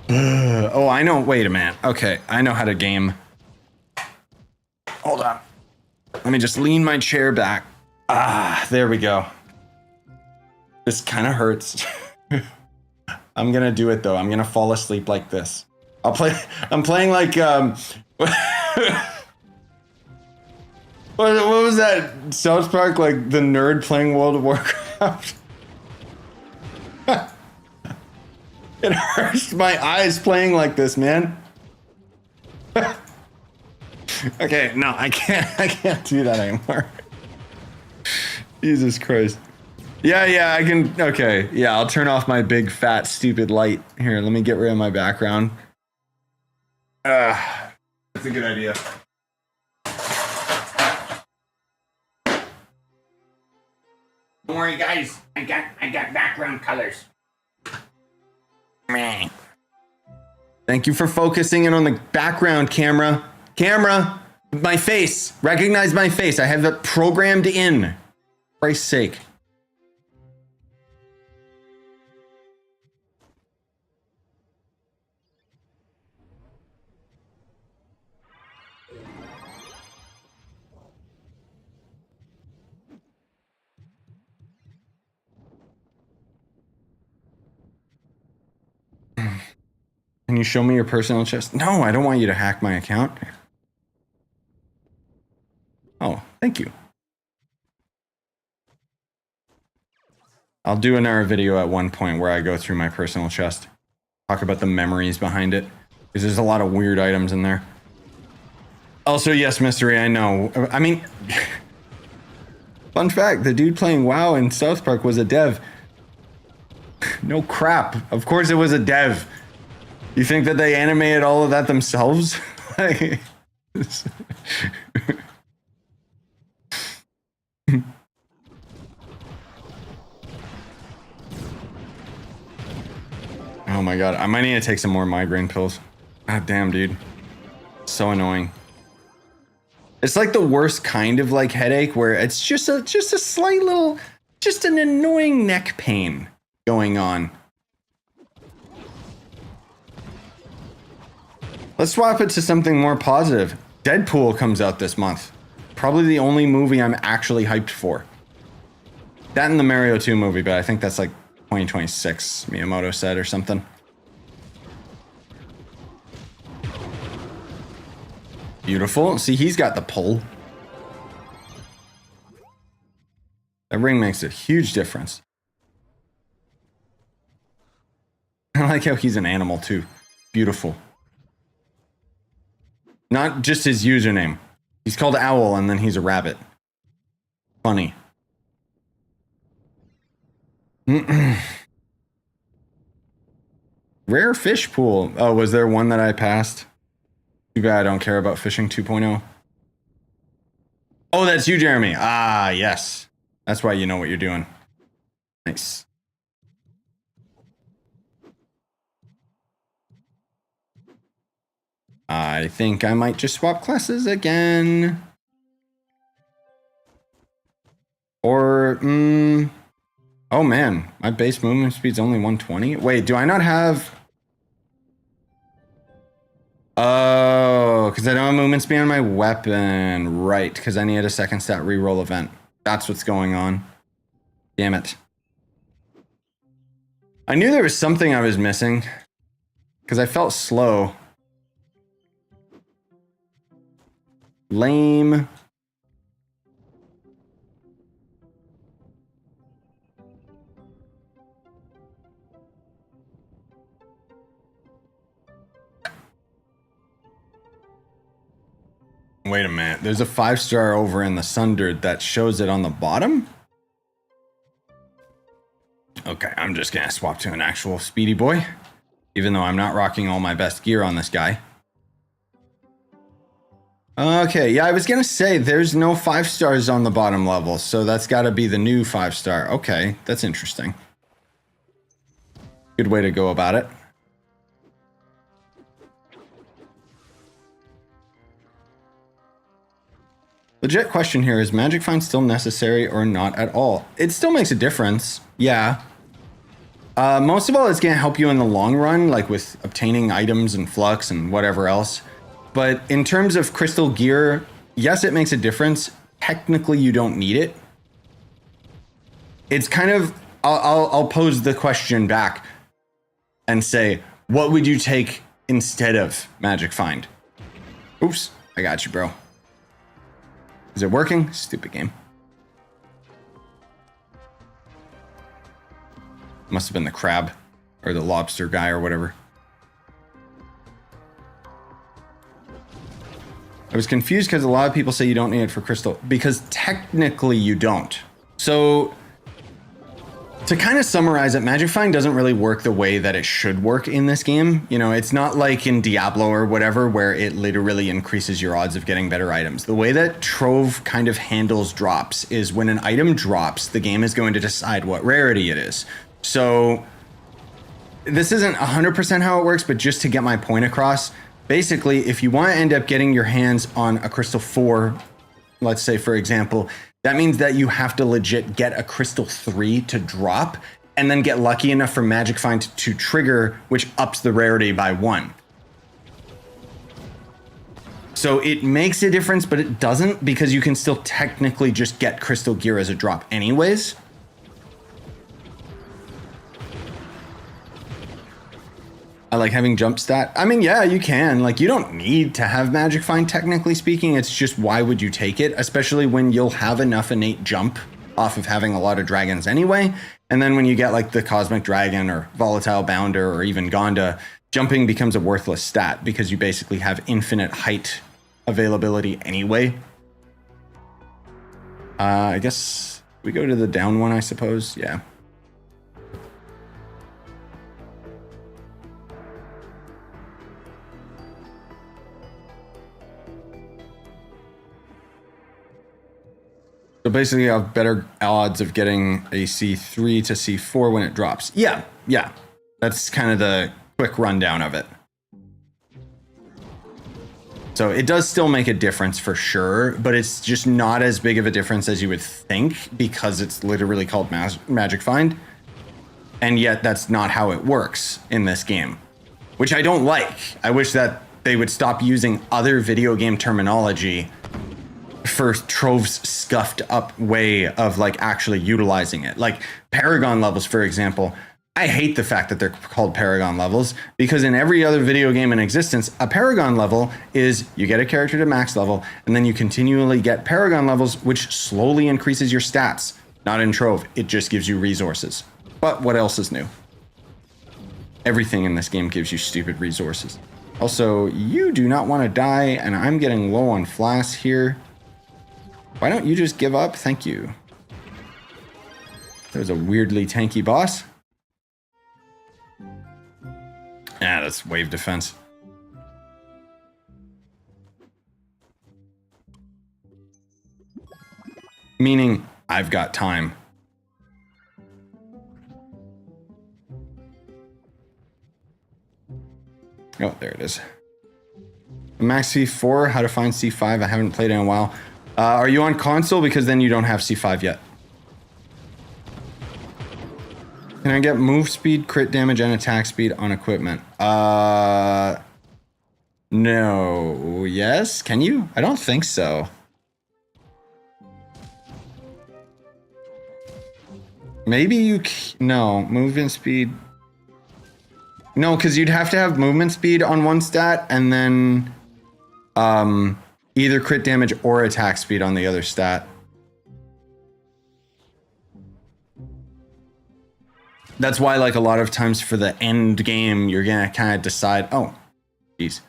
S1: Oh, I know. Wait a minute. Okay, I know how to game. Hold on. Let me just lean my chair back. Ah, there we go. This kind of hurts. I'm gonna do it though. I'm gonna fall asleep like this. I'll play. I'm playing like what was that South Park, like the nerd playing World of Warcraft? It hurts my eyes playing like this, man. Okay, no, I can't do that anymore. Jesus Christ. Yeah, I can. Okay, yeah, I'll turn off my big fat stupid light. Here, let me get rid of my background. That's a good idea. Don't worry, guys. I got background colors. Thank you for focusing in on the background, camera. Camera, my face. Recognize my face. I have it programmed in. For Christ's sake. Can you show me your personal chest? No, I don't want you to hack my account. Oh, thank you. I'll do another video at one point where I go through my personal chest. Talk about the memories behind it. Because there's a lot of weird items in there. Also, yes, Mystery, I know. I mean, fun fact, the dude playing WoW in South Park was a dev. No crap. Of course it was a dev. You think that they animated all of that themselves? Like, oh my god, I might need to take some more migraine pills. God damn, dude. So annoying. It's like the worst kind of like headache where it's just a slight little, just an annoying neck pain going on. Let's swap it to something more positive. Deadpool comes out this month. Probably the only movie I'm actually hyped for. That and the Mario 2 movie, but I think that's like 2026, Miyamoto said, or something. Beautiful. See, he's got the pull. That ring makes a huge difference. I like how he's an animal too. Beautiful. Not just his username. He's called Owl and then he's a rabbit. Funny. Rare fish pool. Oh, was there one that I passed? Too bad I don't care about fishing 2.0. Oh, that's you, Jeremy. Ah, yes. That's why you know what you're doing. Nice. I think I might just swap classes again. Or, oh man, my base movement speed's only 120. Wait, do I not have... Oh, because I don't have movement speed on my weapon. Right, because I need a second stat reroll event. That's what's going on. Damn it. I knew there was something I was missing. Because I felt slow. Lame. Wait a minute. There's a 5-star over in the Sundered that shows it on the bottom? Okay, I'm just gonna swap to an actual speedy boy. Even though I'm not rocking all my best gear on this guy. Okay, yeah, I was gonna say there's no 5 stars on the bottom level, so that's gotta be the new 5-star. Okay, that's interesting. Good way to go about it. Legit question here, is Magic Find still necessary or not at all? It still makes a difference, yeah. Most of all, it's gonna help you in the long run, like with obtaining items and flux and whatever else. But in terms of crystal gear, yes, it makes a difference. Technically, you don't need it. It's kind of, I'll pose the question back and say, what would you take instead of Magic Find? Oops, I got you, bro. Is it working? Stupid game. Must have been the crab or the lobster guy or whatever. I was confused because a lot of people say you don't need it for crystal, because technically you don't. So to kind of summarize it, Magic Find doesn't really work the way that it should work in this game. You know, it's not like in Diablo or whatever, where it literally increases your odds of getting better items. The way that Trove kind of handles drops is when an item drops, the game is going to decide what rarity it is. So this isn't 100% how it works, but just to get my point across, basically, if you want to end up getting your hands on a Crystal 4, let's say, for example, that means that you have to legit get a Crystal 3 to drop and then get lucky enough for Magic Find to trigger, which ups the rarity by 1. So it makes a difference, but it doesn't, because you can still technically just get Crystal Gear as a drop anyways. I like having jump stat. I mean, yeah, you can. Like, you don't need to have Magic Find, technically speaking. It's just, why would you take it? Especially when you'll have enough innate jump off of having a lot of dragons anyway. And then when you get like the Cosmic Dragon or Volatile Bounder or even Gonda, jumping becomes a worthless stat because you basically have infinite height availability anyway. I guess we go to the down one, I suppose. Yeah. So basically, you have better odds of getting a C3 to C4 when it drops. Yeah, yeah. That's kind of the quick rundown of it. So it does still make a difference for sure, but it's just not as big of a difference as you would think because it's literally called Magic Find. And yet that's not how it works in this game, which I don't like. I wish that they would stop using other video game terminology for Trove's scuffed up way of like actually utilizing it. Like Paragon levels, for example. I hate the fact that they're called Paragon levels, because in every other video game in existence, a Paragon level is you get a character to max level and then you continually get Paragon levels, which slowly increases your stats. Not in Trove, it just gives you resources. But what else is new? Everything in this game gives you stupid resources. Also, you do not want to die, and I'm getting low on flasks here. Why don't you just give up? Thank you. There's a weirdly tanky boss. Ah, that's wave defense. Meaning, I've got time. Oh, there it is. Max C4, how to find C5. I haven't played in a while. Are you on console? Because then you don't have C5 yet. Can I get move speed, crit damage, and attack speed on equipment? No. Yes? Can you? I don't think so. Maybe you... No. Movement speed... No, because you'd have to have movement speed on one stat, and then... either crit damage or attack speed on the other stat. That's why, like, a lot of times for the end game, you're gonna kind of decide, oh, geez,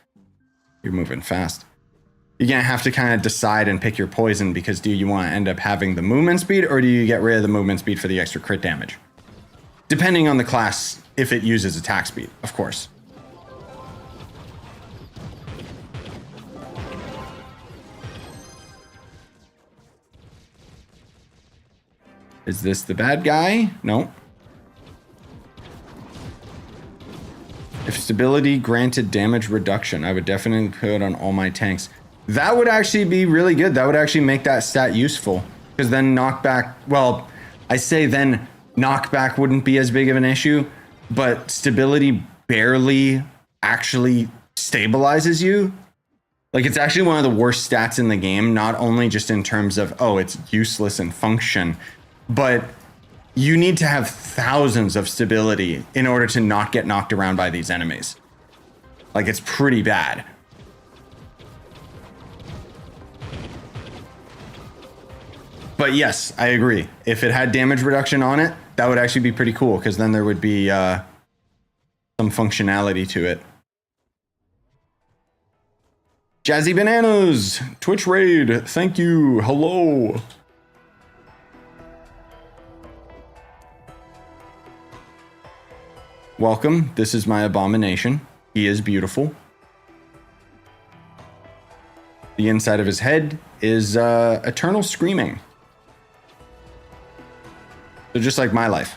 S1: you're moving fast. You're gonna have to kind of decide and pick your poison, because do you want to end up having the movement speed, or do you get rid of the movement speed for the extra crit damage? Depending on the class, if it uses attack speed, of course. Is this the bad guy? No. If stability granted damage reduction, I would definitely put it on all my tanks. That would actually be really good. That would actually make that stat useful. Because then knockback, well, I say then knockback wouldn't be as big of an issue, but stability barely actually stabilizes you. Like, it's actually one of the worst stats in the game, not only just in terms of, oh, it's useless in function, but you need to have thousands of stability in order to not get knocked around by these enemies. Like, it's pretty bad. But yes, I agree. If it had damage reduction on it, that would actually be pretty cool, because then there would be some functionality to it. Jazzy Bananas, Twitch raid, thank you, hello. Welcome, this is my abomination. He is beautiful. The inside of his head is eternal screaming. So just like my life.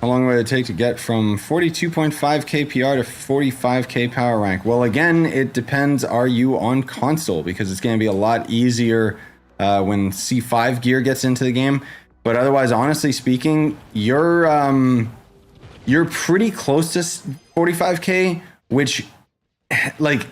S1: How long would it take to get from 42.5 KPR to 45k power rank? Well, again, it depends. Are you on console? Because it's going to be a lot easier when C5 gear gets into the game. But otherwise, honestly speaking, you're pretty close to 45k, which, like,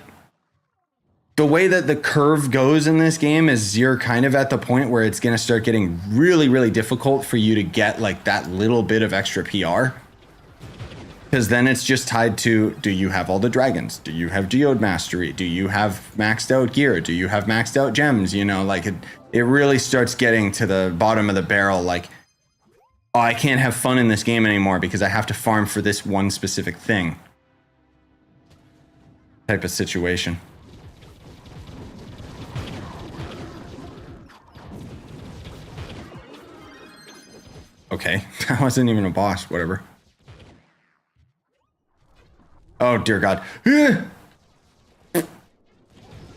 S1: the way that the curve goes in this game is you're kind of at the point where it's going to start getting really, really difficult for you to get like that little bit of extra PR. Because then it's just tied to, do you have all the dragons? Do you have Geode Mastery? Do you have maxed out gear? Do you have maxed out gems? You know, like it really starts getting to the bottom of the barrel. Like, oh, I can't have fun in this game anymore because I have to farm for this one specific thing. Type of situation. Okay, that wasn't even a boss, whatever. Oh, dear God.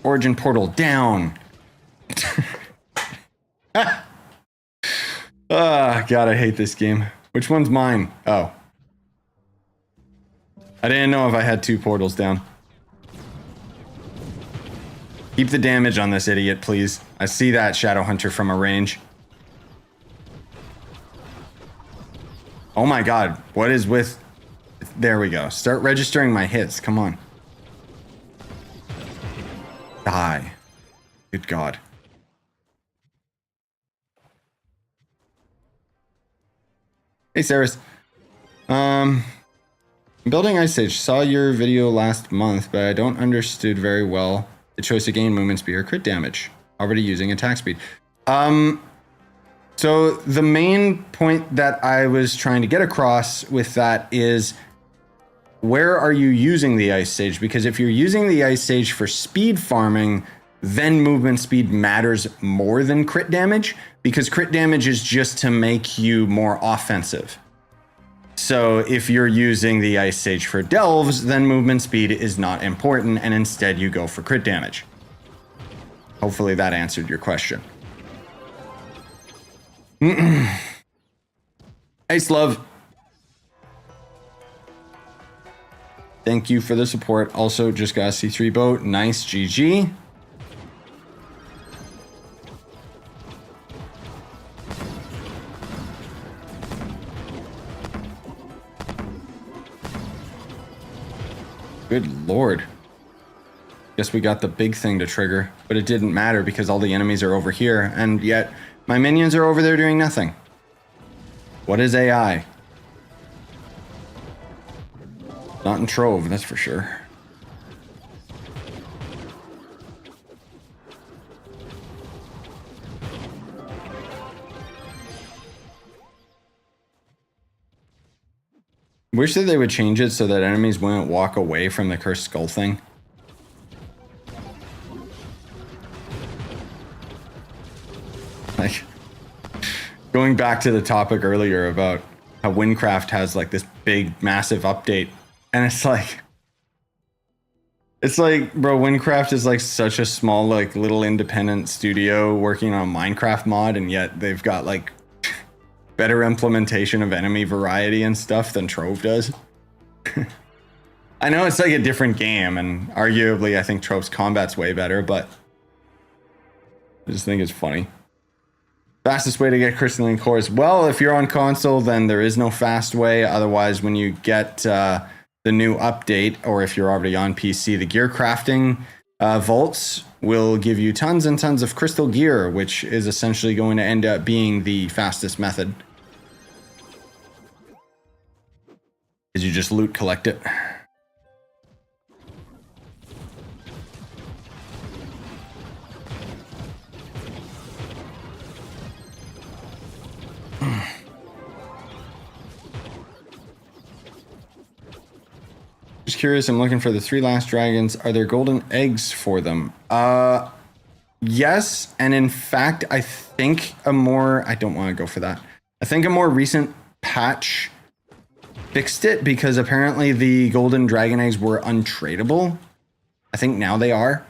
S1: Origin portal down. Ah, God, I hate this game. Which one's mine? Oh. I didn't know if I had two portals down. Keep the damage on this idiot, please. I see that Shadow Hunter from a range. Oh my God, what is with... There we go. Start registering my hits. Come on. Die. Good God. Hey, Saris. Building Ice Age. Saw your video last month, but I don't understood very well the choice to gain movement speed or crit damage. Already using attack speed. So the main point that I was trying to get across with that is, where are you using the Ice Sage? Because if you're using the Ice Sage for speed farming, then movement speed matters more than crit damage, because crit damage is just to make you more offensive. So if you're using the Ice Sage for delves, then movement speed is not important, and instead you go for crit damage. Hopefully that answered your question. Ice Love. Thank you for the support. Also, just got a C3 boat. Nice, GG. Good Lord. Guess we got the big thing to trigger, but it didn't matter because all the enemies are over here, and yet my minions are over there doing nothing. What is AI? Not in Trove, that's for sure. Wish that they would change it so that enemies wouldn't walk away from the cursed skull thing. Like, going back to the topic earlier about how Windcraft has like this big, massive update, and it's like, It's like, bro, Windcraft is like such a small, like little independent studio working on a Minecraft mod, and yet they've got like better implementation of enemy variety and stuff than Trove does. I know it's like a different game, and arguably I think Trove's combat's way better, but I just think it's funny. Fastest way to get crystalline cores. Well, if you're on console, then there is no fast way. Otherwise, when you get the new update, or if you're already on PC, the gear crafting vaults will give you tons and tons of crystal gear, which is essentially going to end up being the fastest method. Is you just loot collect it. Just curious, I'm looking for the 3 last dragons. Are there golden eggs for them? Yes, and in fact, I think I don't want to go for that. I think a more recent patch fixed it because apparently the golden dragon eggs were untradeable. I think now they are.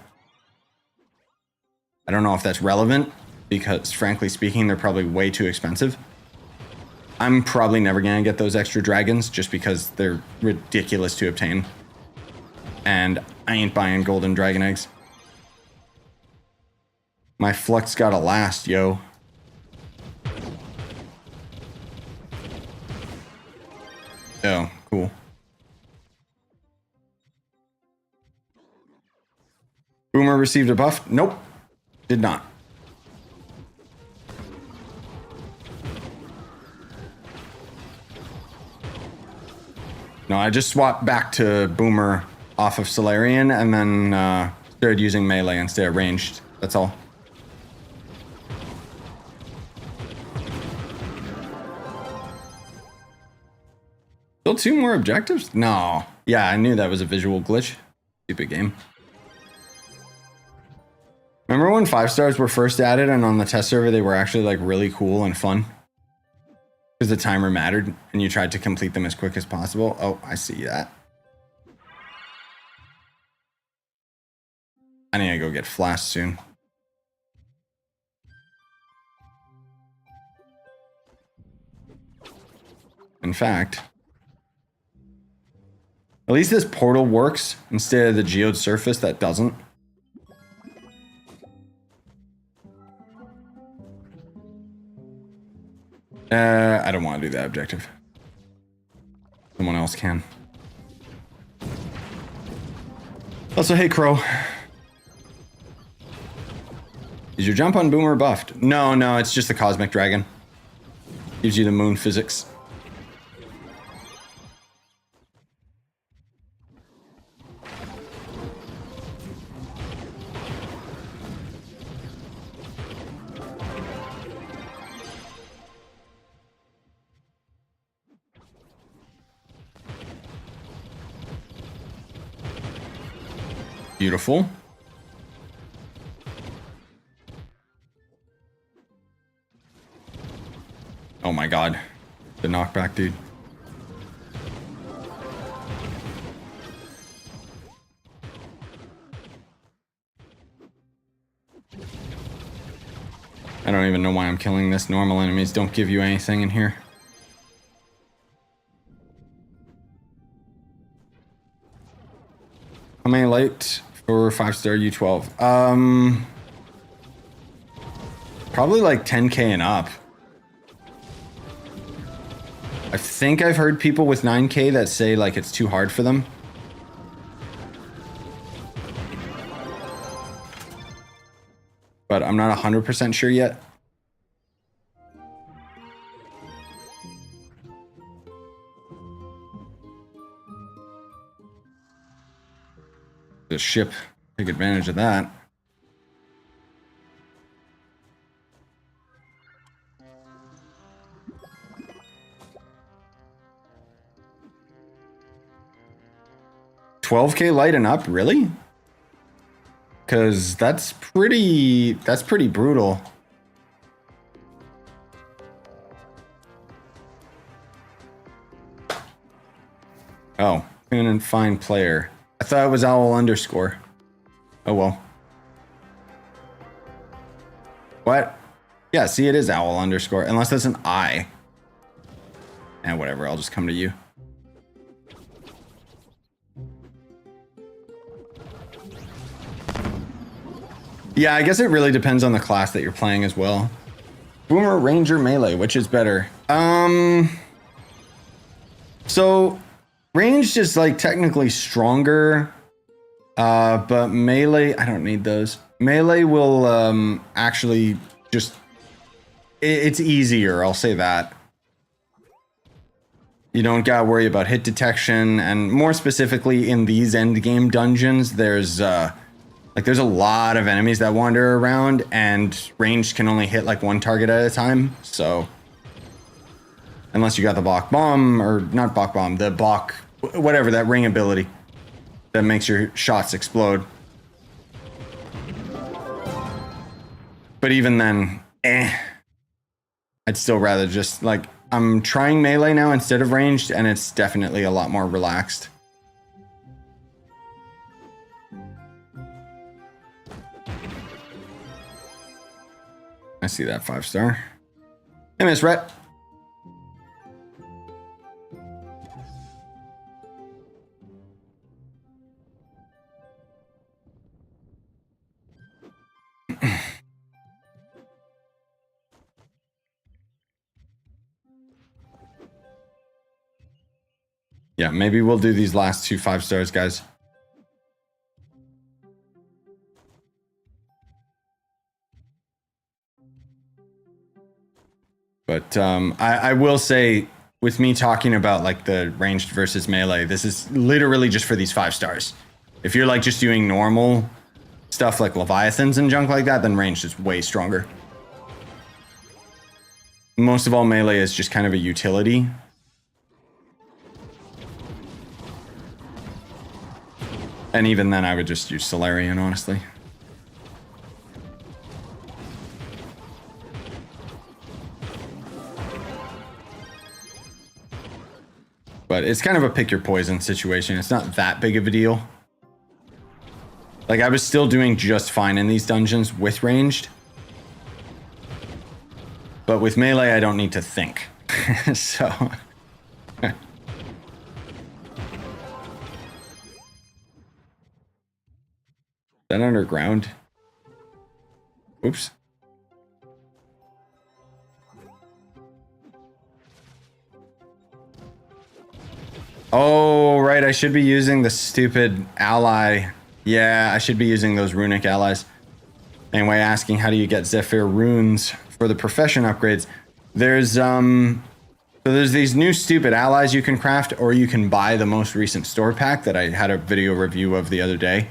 S1: I don't know if that's relevant because frankly speaking, they're probably way too expensive. I'm probably never going to get those extra dragons just because they're ridiculous to obtain. And I ain't buying golden dragon eggs. My flux gotta last, yo. Oh, cool. Boomer received a buff? Nope. Did not. No, I just swapped back to Boomer off of Solarian and then started using melee instead of ranged. That's all. Still 2 more objectives? No. Yeah, I knew that was a visual glitch. Stupid game. Remember when 5 stars were first added and on the test server they were actually like really cool and fun? Because the timer mattered and you tried to complete them as quick as possible. Oh, I see that. I need to go get flashed soon. In fact, at least this portal works instead of the geode surface that doesn't. I don't want to do that objective. Someone else can. Also, hey, Crow. Is your jump on Boomer buffed? No, no, it's just the Cosmic Dragon. Gives you the moon physics. Beautiful. Oh my god. The knockback, dude. I don't even know why I'm killing this. Normal enemies don't give you anything in here. How many light for 5-star U12? Probably like 10k and up. I think I've heard people with 9k that say like it's too hard for them. But I'm not 100% sure yet. The ship, take advantage of that. $12k light and up, really? Because that's pretty brutal. Oh, couldn't find player. I thought it was owl underscore. Oh well. What? Yeah, see, it is owl underscore, unless that's an I. And whatever, I'll just come to you. Yeah, I guess it really depends on the class that you're playing as well. Boomer, Ranger, Melee, which is better? So ranged is like technically stronger, but Melee, I don't need those. Melee will actually just, it's easier, I'll say that. You don't gotta worry about hit detection, and more specifically in these end game dungeons, there's a lot of enemies that wander around, and ranged can only hit like one target at a time. So unless you got the Bach bomb, or not Bach bomb, the Bach, whatever, that ring ability that makes your shots explode. But even then, I'd still rather just like, I'm trying melee now instead of ranged, and it's definitely a lot more relaxed. I see that 5-star. Hey, Miss Rhett. Yeah, maybe we'll do these last 2 5-stars, guys. But I will say, with me talking about like the ranged versus melee, this is literally just for these 5 stars. If you're like just doing normal stuff like Leviathans and junk like that, then ranged is way stronger. Most of all, melee is just kind of a utility. And even then, I would just use Solarian, honestly. But it's kind of a pick your poison situation. It's not that big of a deal. Like, I was still doing just fine in these dungeons with ranged. But with melee, I don't need to think. So... Is that underground? Oops. Oh, right. I should be using the stupid ally. Yeah, I should be using those runic allies. Anyway, asking how do you get Zephyr runes for the profession upgrades? There's these new stupid allies you can craft, or you can buy the most recent store pack that I had a video review of the other day.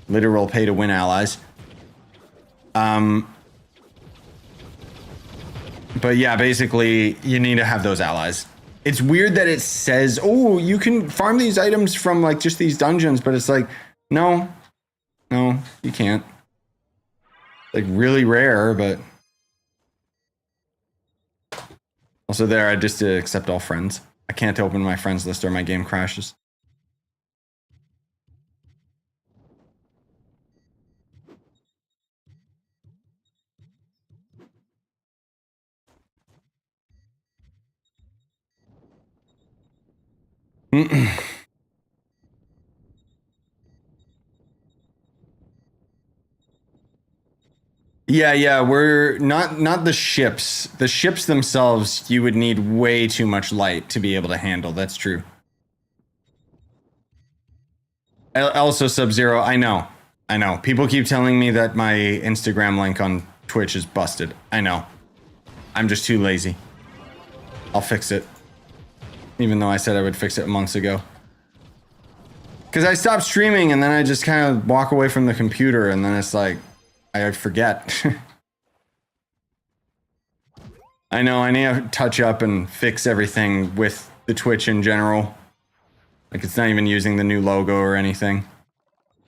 S1: Literal pay to win allies. But yeah, basically you need to have those allies. It's weird that it says, oh, you can farm these items from like just these dungeons, but it's like, no, you can't. Like really rare, but also there, I just accept all friends. I can't open my friends list or my game crashes. Yeah, we're not the ships. The ships themselves, you would need way too much light to be able to handle. That's true. Also, Sub-Zero, I know. People keep telling me that my Instagram link on Twitch is busted. I know. I'm just too lazy. I'll fix it. Even though I said I would fix it months ago. Because I stopped streaming and then I just kind of walk away from the computer and then it's like, I forget. I know, I need to touch up and fix everything with the Twitch in general. Like, it's not even using the new logo or anything.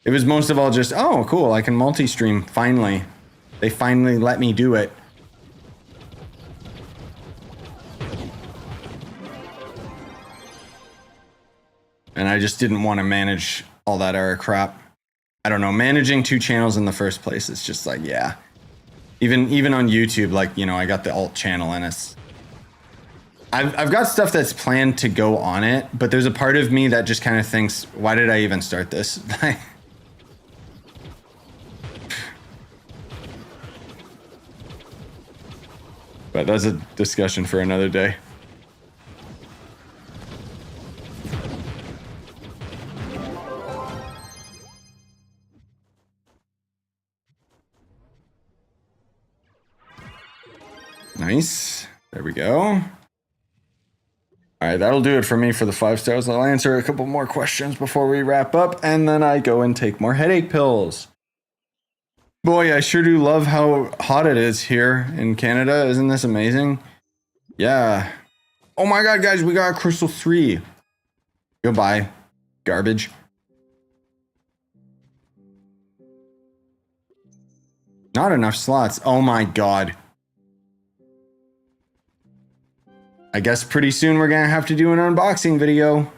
S1: It was most of all just, oh, cool, I can multi-stream, finally. They finally let me do it. And I just didn't want to manage all that era crap. I don't know, managing 2 channels in the first place is just like, yeah. Even on YouTube, like, you know, I got the alt channel and it's... I've got stuff that's planned to go on it, but there's a part of me that just kind of thinks, why did I even start this? But that's a discussion for another day. Nice. There we go. All right, that'll do it for me for the 5 stars. I'll answer a couple more questions before we wrap up, and then I go and take more headache pills. Boy, I sure do love how hot it is here in Canada. Isn't this amazing? Yeah. Oh my god, guys, we got Crystal 3. Goodbye. Garbage. Not enough slots. Oh my god. I guess pretty soon we're gonna have to do an unboxing video.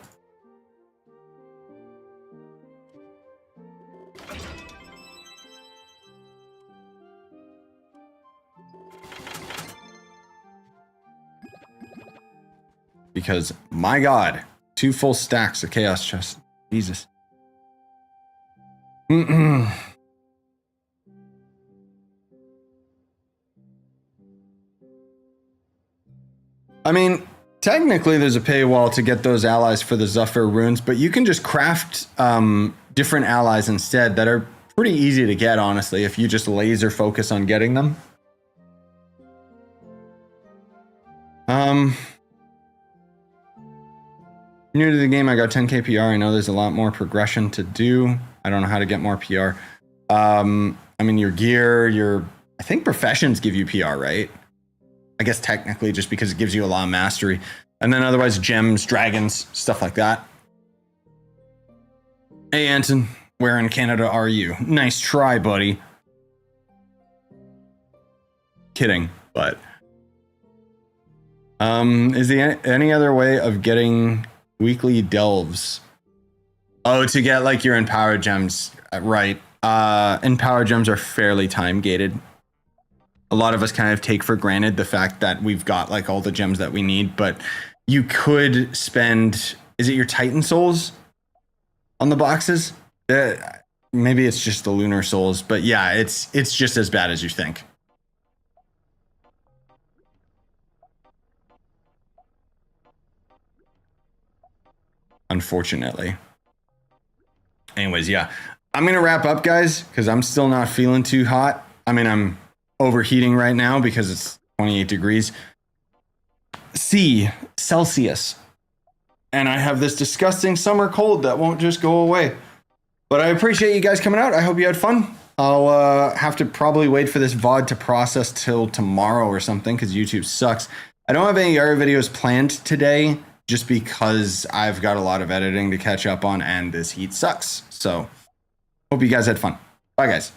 S1: Because, my god, 2 full stacks of Chaos Chest. Jesus. I mean, technically there's a paywall to get those allies for the Zephyr runes, but you can just craft different allies instead that are pretty easy to get, honestly, if you just laser focus on getting them. New to the game, I got 10k PR. I know there's a lot more progression to do. I don't know how to get more PR. I mean, your gear, I think professions give you PR, right? I guess technically just because it gives you a lot of mastery. And then otherwise gems, dragons, stuff like that. Hey, Anton, where in Canada are you? Nice try, buddy. Kidding, but... is there any other way of getting weekly delves? Oh, to get like your empowered gems, right? Empowered gems are fairly time gated. A lot of us kind of take for granted the fact that we've got like all the gems that we need, but you could spend, is it your Titan souls on the boxes? Maybe it's just the lunar souls, but yeah, it's just as bad as you think. Unfortunately. Anyways, yeah. I'm going to wrap up, guys, because I'm still not feeling too hot. I mean, I'm overheating right now because it's 28 degrees Celsius. And I have this disgusting summer cold that won't just go away. But I appreciate you guys coming out. I hope you had fun. I'll have to probably wait for this VOD to process till tomorrow or something because YouTube sucks. I don't have any other videos planned today, just because I've got a lot of editing to catch up on and this heat sucks. So, hope you guys had fun. Bye, guys.